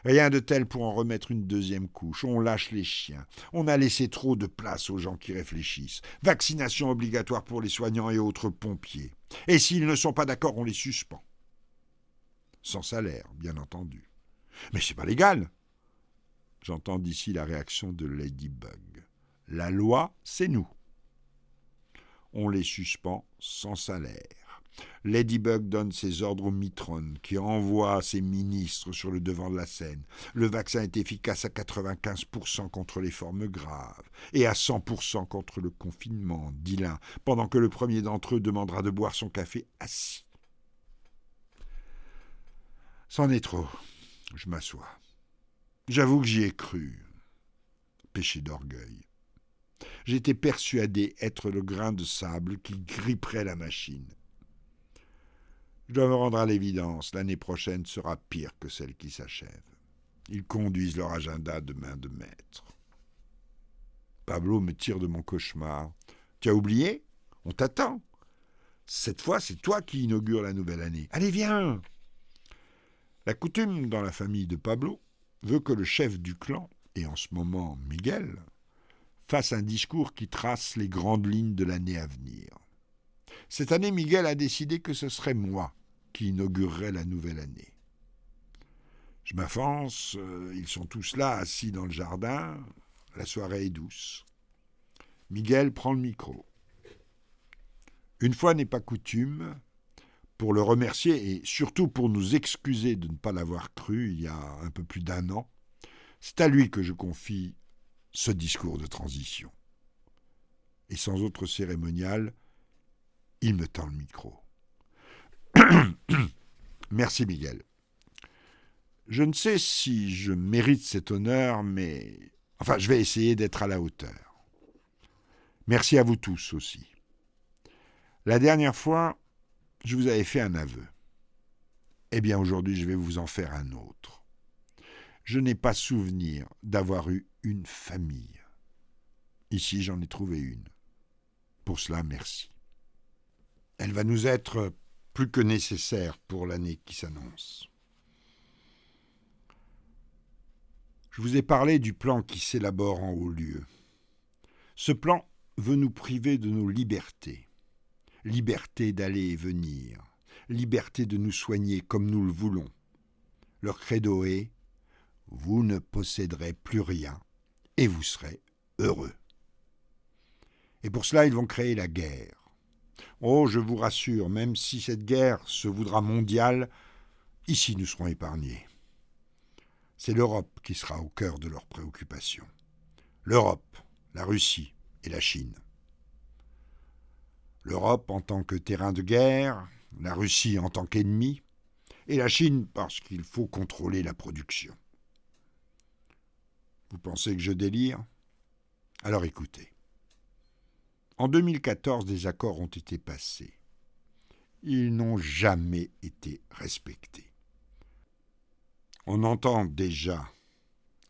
Rien de tel pour en remettre une deuxième couche. On lâche les chiens. On a laissé trop de place aux gens qui réfléchissent. Vaccination obligatoire pour les soignants et autres pompiers. Et s'ils ne sont pas d'accord, on les suspend. Sans salaire, bien entendu. Mais c'est pas légal. J'entends d'ici la réaction de Ladybug. La loi, c'est nous. On les suspend sans salaire. Ladybug donne ses ordres au Mitron, qui envoie ses ministres sur le devant de la scène. Le vaccin est efficace à 95% contre les formes graves et à 100% contre le confinement, dit l'un, pendant que le premier d'entre eux demandera de boire son café assis. C'en est trop. Je m'assois. J'avoue que j'y ai cru. Péché d'orgueil. J'étais persuadé être le grain de sable qui gripperait la machine. Je dois me rendre à l'évidence, l'année prochaine sera pire que celle qui s'achève. Ils conduisent leur agenda de main de maître. Pablo me tire de mon cauchemar. Tu as oublié ? On t'attend. Cette fois, c'est toi qui inaugure la nouvelle année. Allez, viens ! La coutume dans la famille de Pablo veut que le chef du clan, et en ce moment Miguel, fasse un discours qui trace les grandes lignes de l'année à venir. Cette année, Miguel a décidé que ce serait moi qui inaugurerais la nouvelle année. Je m'avance, ils sont tous là, assis dans le jardin, la soirée est douce. Miguel prend le micro. Une fois n'est pas coutume, pour le remercier et surtout pour nous excuser de ne pas l'avoir cru il y a un peu plus d'1 an, c'est à lui que je confie ce discours de transition. Et sans autre cérémonial, il me tend le micro. Merci Miguel. Je ne sais si je mérite cet honneur, mais enfin, je vais essayer d'être à la hauteur. Merci à vous tous aussi. La dernière fois, je vous avais fait un aveu. Eh bien, aujourd'hui, je vais vous en faire un autre. Je n'ai pas souvenir d'avoir eu une famille. Ici, j'en ai trouvé une. Pour cela, merci. Elle va nous être plus que nécessaire pour l'année qui s'annonce. Je vous ai parlé du plan qui s'élabore en haut lieu. Ce plan veut nous priver de nos libertés. Liberté d'aller et venir. Liberté de nous soigner comme nous le voulons. Leur credo est « Vous ne posséderez plus rien et vous serez heureux ». Et pour cela, ils vont créer la guerre. Oh, je vous rassure, même si cette guerre se voudra mondiale, ici nous serons épargnés. C'est l'Europe qui sera au cœur de leurs préoccupations. L'Europe, la Russie et la Chine. L'Europe en tant que terrain de guerre, la Russie en tant qu'ennemi, et la Chine parce qu'il faut contrôler la production. Vous pensez que je délire ? Alors écoutez. En 2014, des accords ont été passés. Ils n'ont jamais été respectés. On entend déjà,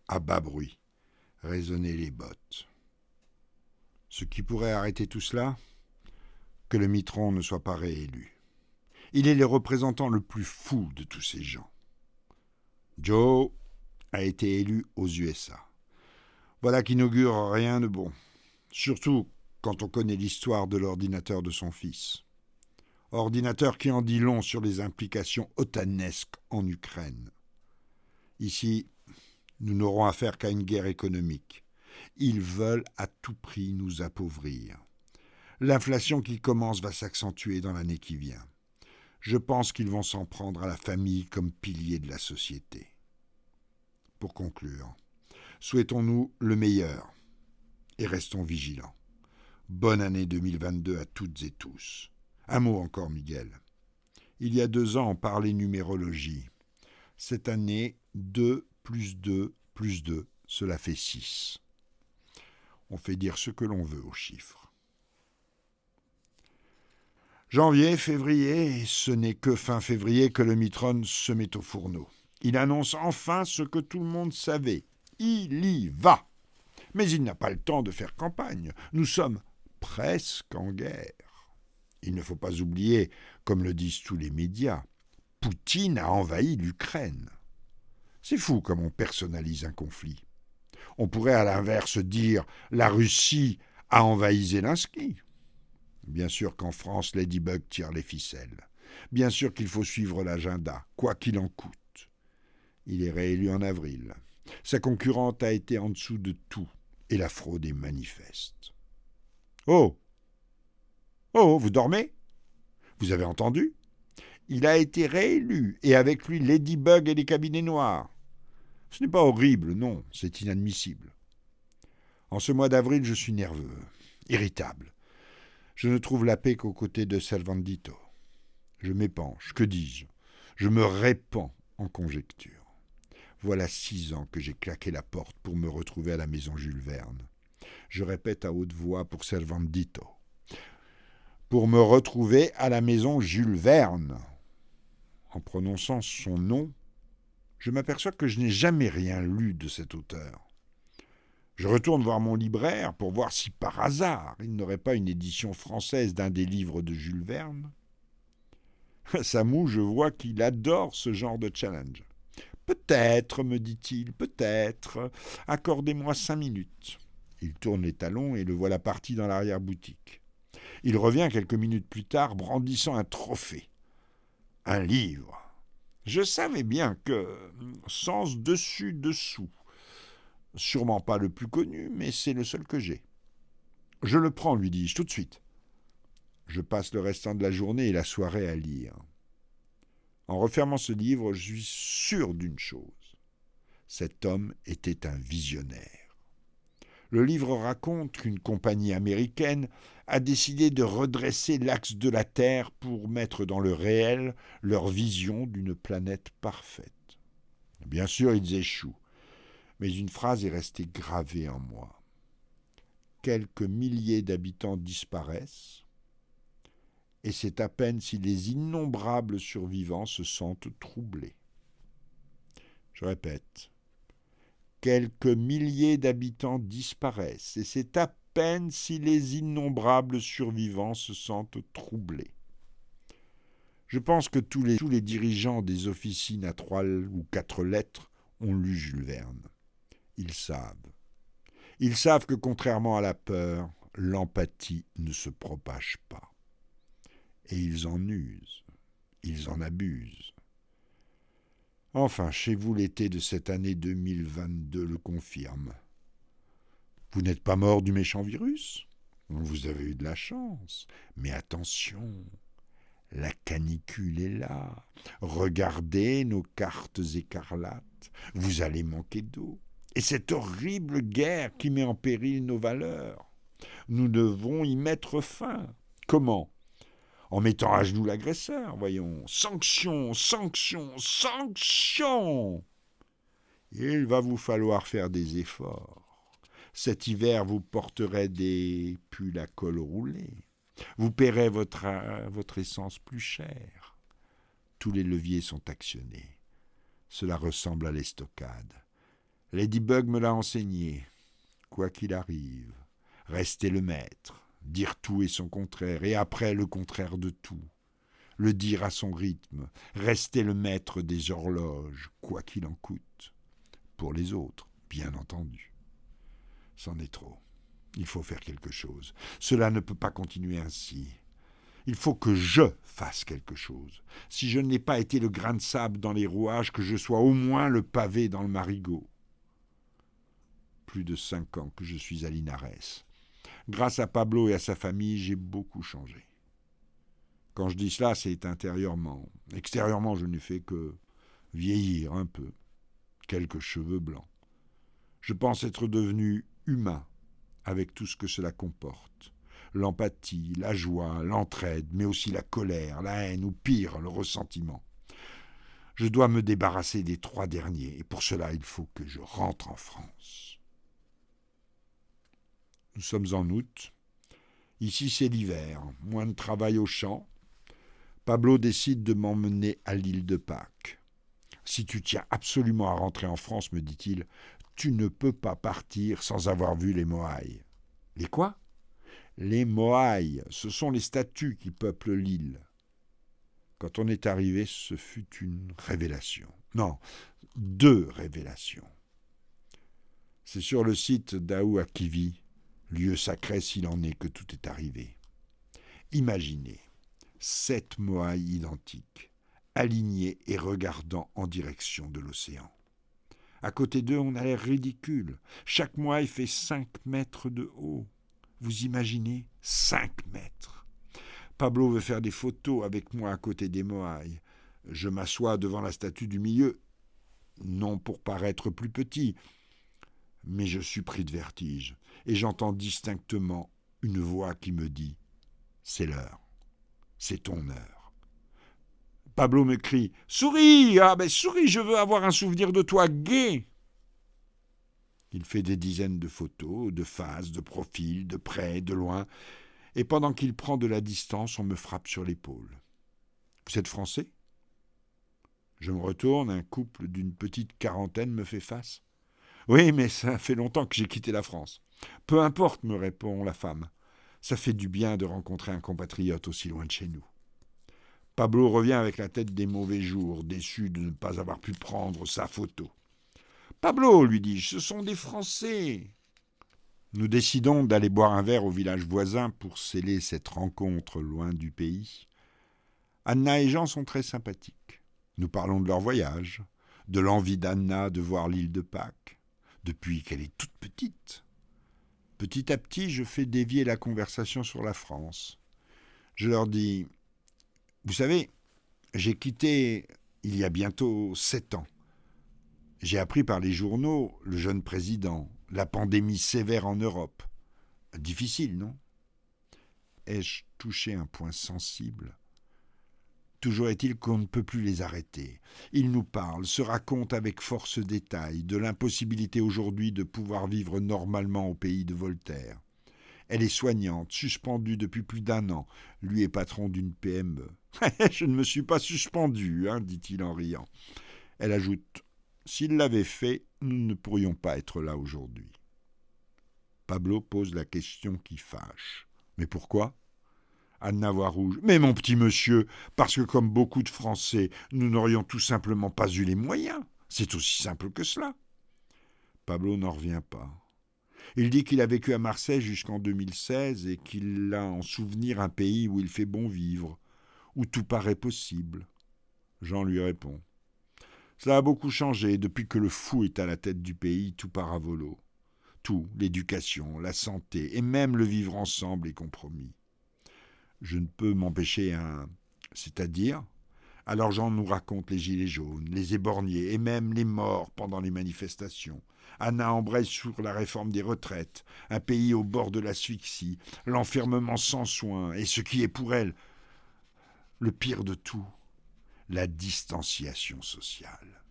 à bas bruit, résonner les bottes. Ce qui pourrait arrêter tout cela ? Que le Mitron ne soit pas réélu. Il est le représentant le plus fou de tous ces gens. Joe a été élu aux USA. Voilà qui n'augure rien de bon. Surtout quand on connaît l'histoire de l'ordinateur de son fils. Ordinateur qui en dit long sur les implications otanesques en Ukraine. Ici, nous n'aurons affaire qu'à une guerre économique. Ils veulent à tout prix nous appauvrir. L'inflation qui commence va s'accentuer dans l'année qui vient. Je pense qu'ils vont s'en prendre à la famille comme pilier de la société. Pour conclure, souhaitons-nous le meilleur et restons vigilants. Bonne année 2022 à toutes et tous. Un mot encore, Miguel. Il y a 2 ans, on parlait numérologie. Cette année, 2 plus 2 plus 2, cela fait 6. On fait dire ce que l'on veut aux chiffres. Janvier, février, et ce n'est que fin février que le Mitron se met au fourneau. Il annonce enfin ce que tout le monde savait. Il y va. Mais il n'a pas le temps de faire campagne. Nous sommes presque en guerre. Il ne faut pas oublier, comme le disent tous les médias, Poutine a envahi l'Ukraine. C'est fou comme on personnalise un conflit. On pourrait à l'inverse dire la Russie a envahi Zelensky. Bien sûr qu'en France, Ladybug tire les ficelles. Bien sûr qu'il faut suivre l'agenda, quoi qu'il en coûte. Il est réélu en avril. Sa concurrente a été en dessous de tout, et la fraude est manifeste. Oh! Oh, vous dormez? Vous avez entendu? Il a été réélu, et avec lui Ladybug et les cabinets noirs. Ce n'est pas horrible, non, c'est inadmissible. En ce mois d'avril, je suis nerveux, irritable. Je ne trouve la paix qu'aux côtés de Salvandito. Je m'épanche, que dis-je? Je me répands en conjectures. Voilà 6 ans que j'ai claqué la porte pour me retrouver à la maison Jules Verne. Je répète à haute voix pour Salvandito. Pour me retrouver à la maison Jules Verne. En prononçant son nom, je m'aperçois que je n'ai jamais rien lu de cet auteur. Je retourne voir mon libraire pour voir si par hasard il n'aurait pas une édition française d'un des livres de Jules Verne. Samou, je vois qu'il adore ce genre de challenge. Peut-être, me dit-il, peut-être. Accordez-moi 5 minutes. Il tourne les talons et le voilà parti dans l'arrière-boutique. Il revient quelques minutes plus tard, brandissant un trophée. Un livre. Je savais bien que, sens dessus-dessous, sûrement pas le plus connu, mais c'est le seul que j'ai. Je le prends, lui dis-je, tout de suite. Je passe le restant de la journée et la soirée à lire. En refermant ce livre, je suis sûr d'une chose. Cet homme était un visionnaire. Le livre raconte qu'une compagnie américaine a décidé de redresser l'axe de la Terre pour mettre dans le réel leur vision d'une planète parfaite. Bien sûr, ils échouent. Mais une phrase est restée gravée en moi. Quelques milliers d'habitants disparaissent, et c'est à peine si les innombrables survivants se sentent troublés. Je répète, quelques milliers d'habitants disparaissent, et c'est à peine si les innombrables survivants se sentent troublés. Je pense que tous les dirigeants des officines à 3 ou 4 lettres ont lu Jules Verne. Ils savent. Ils savent que contrairement à la peur, l'empathie ne se propage pas. Et ils en usent, ils en abusent. Enfin, chez vous, l'été de cette année 2022 le confirme. Vous n'êtes pas mort du méchant virus? Vous avez eu de la chance. Mais attention, la canicule est là. Regardez nos cartes écarlates. Vous allez manquer d'eau. Et cette horrible guerre qui met en péril nos valeurs. Nous devons y mettre fin. Comment? En mettant à genoux l'agresseur, voyons. Sanctions, sanctions, sanctions! Il va vous falloir faire des efforts. Cet hiver, vous porterez des pulls à col roulé. Vous paierez votre essence plus chère. Tous les leviers sont actionnés. Cela ressemble à l'estocade. Ladybug me l'a enseigné. Quoi qu'il arrive, restez le maître, dire tout et son contraire, et après le contraire de tout. Le dire à son rythme, restez le maître des horloges, quoi qu'il en coûte. Pour les autres, bien entendu. C'en est trop. Il faut faire quelque chose. Cela ne peut pas continuer ainsi. Il faut que je fasse quelque chose. Si je n'ai pas été le grain de sable dans les rouages, que je sois au moins le pavé dans le marigot. Plus de 5 ans que je suis à Linares. Grâce à Pablo et à sa famille, j'ai beaucoup changé. Quand je dis cela, c'est intérieurement. Extérieurement, je n'ai fait que vieillir un peu. Quelques cheveux blancs. Je pense être devenu humain avec tout ce que cela comporte. L'empathie, la joie, l'entraide, mais aussi la colère, la haine ou pire, le ressentiment. Je dois me débarrasser des 3 derniers, et pour cela, il faut que je rentre en France. Nous sommes en août. Ici, c'est l'hiver. Moins de travail au champ, Pablo décide de m'emmener à l'île de Pâques. Si tu tiens absolument à rentrer en France, me dit-il, tu ne peux pas partir sans avoir vu les Moailles. Les quoi? Les Moailles, ce sont les statues qui peuplent l'île. Quand on est arrivé, ce fut une révélation. Non, 2 révélations. C'est sur le site d'Aouakivi, lieu sacré s'il en est, que tout est arrivé. Imaginez 7 Moailles identiques, alignés et regardant en direction de l'océan. À côté d'eux, on a l'air ridicule. Chaque Moaille fait 5 mètres de haut. Vous imaginez 5 mètres. Pablo veut faire des photos avec moi à côté des Moailles. Je m'assois devant la statue du milieu, non pour paraître plus petit, mais je suis pris de vertige, et j'entends distinctement une voix qui me dit « C'est l'heure, c'est ton heure ». Pablo me crie « Souris, souris, je veux avoir un souvenir de toi gai !» Il fait des dizaines de photos, de face, de profil, de près, de loin, et pendant qu'il prend de la distance, on me frappe sur l'épaule. « Vous êtes français ?» Je me retourne, un couple d'une petite quarantaine me fait face. « Oui, mais ça fait longtemps que j'ai quitté la France. »« Peu importe, me répond la femme. Ça fait du bien de rencontrer un compatriote aussi loin de chez nous. » Pablo revient avec la tête des mauvais jours, déçu de ne pas avoir pu prendre sa photo. « Pablo, lui dis-je, ce sont des Français. » Nous décidons d'aller boire un verre au village voisin pour sceller cette rencontre loin du pays. Anna et Jean sont très sympathiques. Nous parlons de leur voyage, de l'envie d'Anna de voir l'île de Pâques, depuis qu'elle est toute petite. Petit à petit, je fais dévier la conversation sur la France. Je leur dis « Vous savez, j'ai quitté il y a bientôt 7 ans. J'ai appris par les journaux le jeune président, la pandémie sévère en Europe. Difficile, non ? Ai-je touché un point sensible ? Toujours est-il qu'on ne peut plus les arrêter. Ils nous parlent, se racontent avec force détails de l'impossibilité aujourd'hui de pouvoir vivre normalement au pays de Voltaire. Elle est soignante, suspendue depuis plus d'1 an. Lui est patron d'une PME. « Je ne me suis pas suspendu, dit-il en riant. Elle ajoute « S'il l'avait fait, nous ne pourrions pas être là aujourd'hui. » Pablo pose la question qui fâche. « Mais pourquoi ?» Anna voit rouge. « Mais mon petit monsieur, parce que comme beaucoup de Français, nous n'aurions tout simplement pas eu les moyens. C'est aussi simple que cela. » Pablo n'en revient pas. Il dit qu'il a vécu à Marseille jusqu'en 2016 et qu'il a en souvenir un pays où il fait bon vivre, où tout paraît possible. Jean lui répond. Cela a beaucoup changé depuis que le fou est à la tête du pays, tout part à volo. Tout, l'éducation, la santé et même le vivre ensemble est compromis. Je ne peux m'empêcher c'est-à-dire. Alors Jean nous raconte les gilets jaunes, les éborgnés et même les morts pendant les manifestations. Anna embraye sur la réforme des retraites, un pays au bord de l'asphyxie, l'enfermement sans soins et ce qui est pour elle le pire de tout, la distanciation sociale.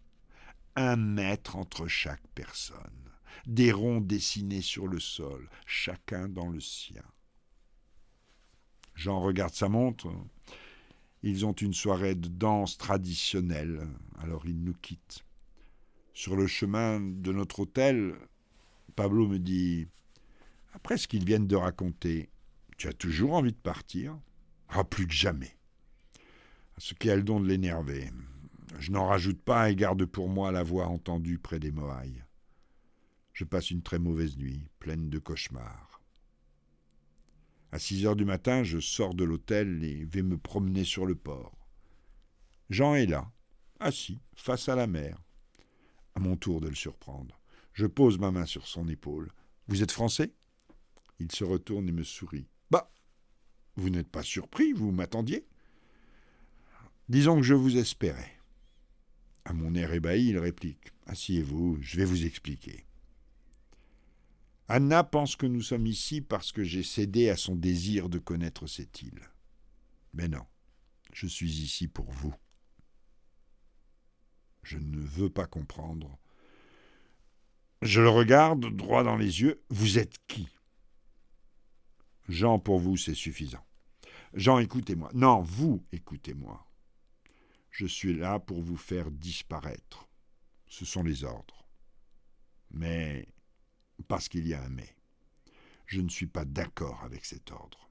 1 mètre entre chaque personne, des ronds dessinés sur le sol, chacun dans le sien. Jean regarde sa montre. Ils ont une soirée de danse traditionnelle, alors ils nous quittent. Sur le chemin de notre hôtel, Pablo me dit « Après ce qu'ils viennent de raconter, tu as toujours envie de partir ?»« Ah, plus que jamais. » Ce qui a le don de l'énerver. Je n'en rajoute pas et garde pour moi la voix entendue près des Moailles. Je passe une très mauvaise nuit, pleine de cauchemars. À 6 heures du matin, je sors de l'hôtel et vais me promener sur le port. Jean est là, assis, face à la mer. À mon tour de le surprendre. Je pose ma main sur son épaule. « Vous êtes français ?» Il se retourne et me sourit. « Bah, vous n'êtes pas surpris, vous m'attendiez ?» Disons que je vous espérais. À mon air ébahi, il réplique. « Asseyez-vous, je vais vous expliquer. » Anna pense que nous sommes ici parce que j'ai cédé à son désir de connaître cette île. Mais non, je suis ici pour vous. Je ne veux pas comprendre. Je le regarde droit dans les yeux. Vous êtes qui ? Jean, pour vous, c'est suffisant. Jean, écoutez-moi. Non, vous, écoutez-moi. Je suis là pour vous faire disparaître. Ce sont les ordres. Mais, parce qu'il y a un mais, je ne suis pas d'accord avec cet ordre.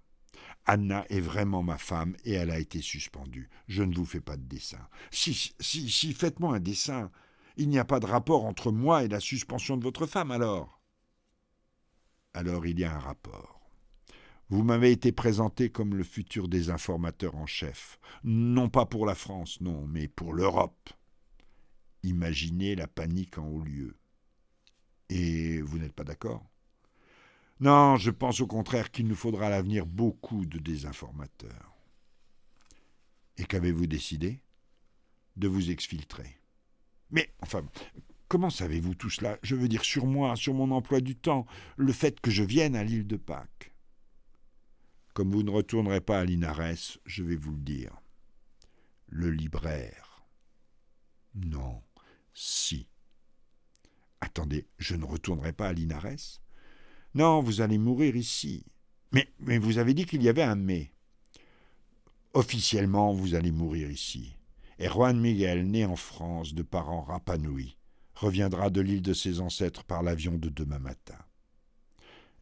Anna est vraiment ma femme et elle a été suspendue. Je ne vous fais pas de dessin. Si, faites-moi un dessin. Il n'y a pas de rapport entre moi et la suspension de votre femme, alors. Alors il y a un rapport. Vous m'avez été présenté comme le futur désinformateur en chef. Non pas pour la France, non, mais pour l'Europe. Imaginez la panique en haut lieu. Et vous n'êtes pas d'accord ? Non, je pense au contraire qu'il nous faudra à l'avenir beaucoup de désinformateurs. Et qu'avez-vous décidé ? De vous exfiltrer. Mais, enfin, comment savez-vous tout cela ? Je veux dire sur moi, sur mon emploi du temps, le fait que je vienne à l'île de Pâques. Comme vous ne retournerez pas à Linares, je vais vous le dire. Le libraire. Non, si. Attendez, je ne retournerai pas à Linares ? Non, vous allez mourir ici. Mais vous avez dit qu'il y avait un mais. Officiellement, vous allez mourir ici. Et Juan Miguel, né en France de parents Rapanui, reviendra de l'île de ses ancêtres par l'avion de demain matin.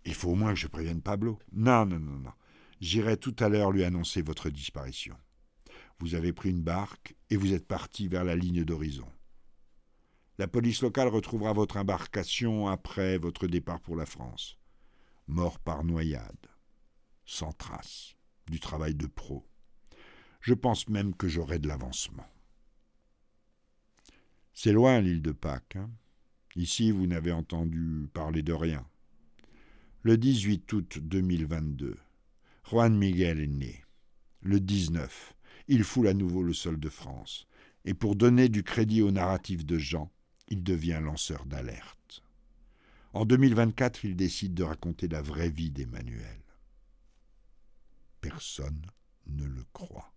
Il faut au moins que je prévienne Pablo. Non. J'irai tout à l'heure lui annoncer votre disparition. Vous avez pris une barque et vous êtes parti vers la ligne d'horizon. La police locale retrouvera votre embarcation après votre départ pour la France. Mort par noyade. Sans trace. Du travail de pro. Je pense même que j'aurai de l'avancement. C'est loin l'île de Pâques. Ici, vous n'avez entendu parler de rien. Le 18 août 2022, Juan Miguel est né. Le 19, il foule à nouveau le sol de France. Et pour donner du crédit au narratif de Jean, il devient lanceur d'alerte. En 2024, il décide de raconter la vraie vie d'Emmanuel. Personne ne le croit.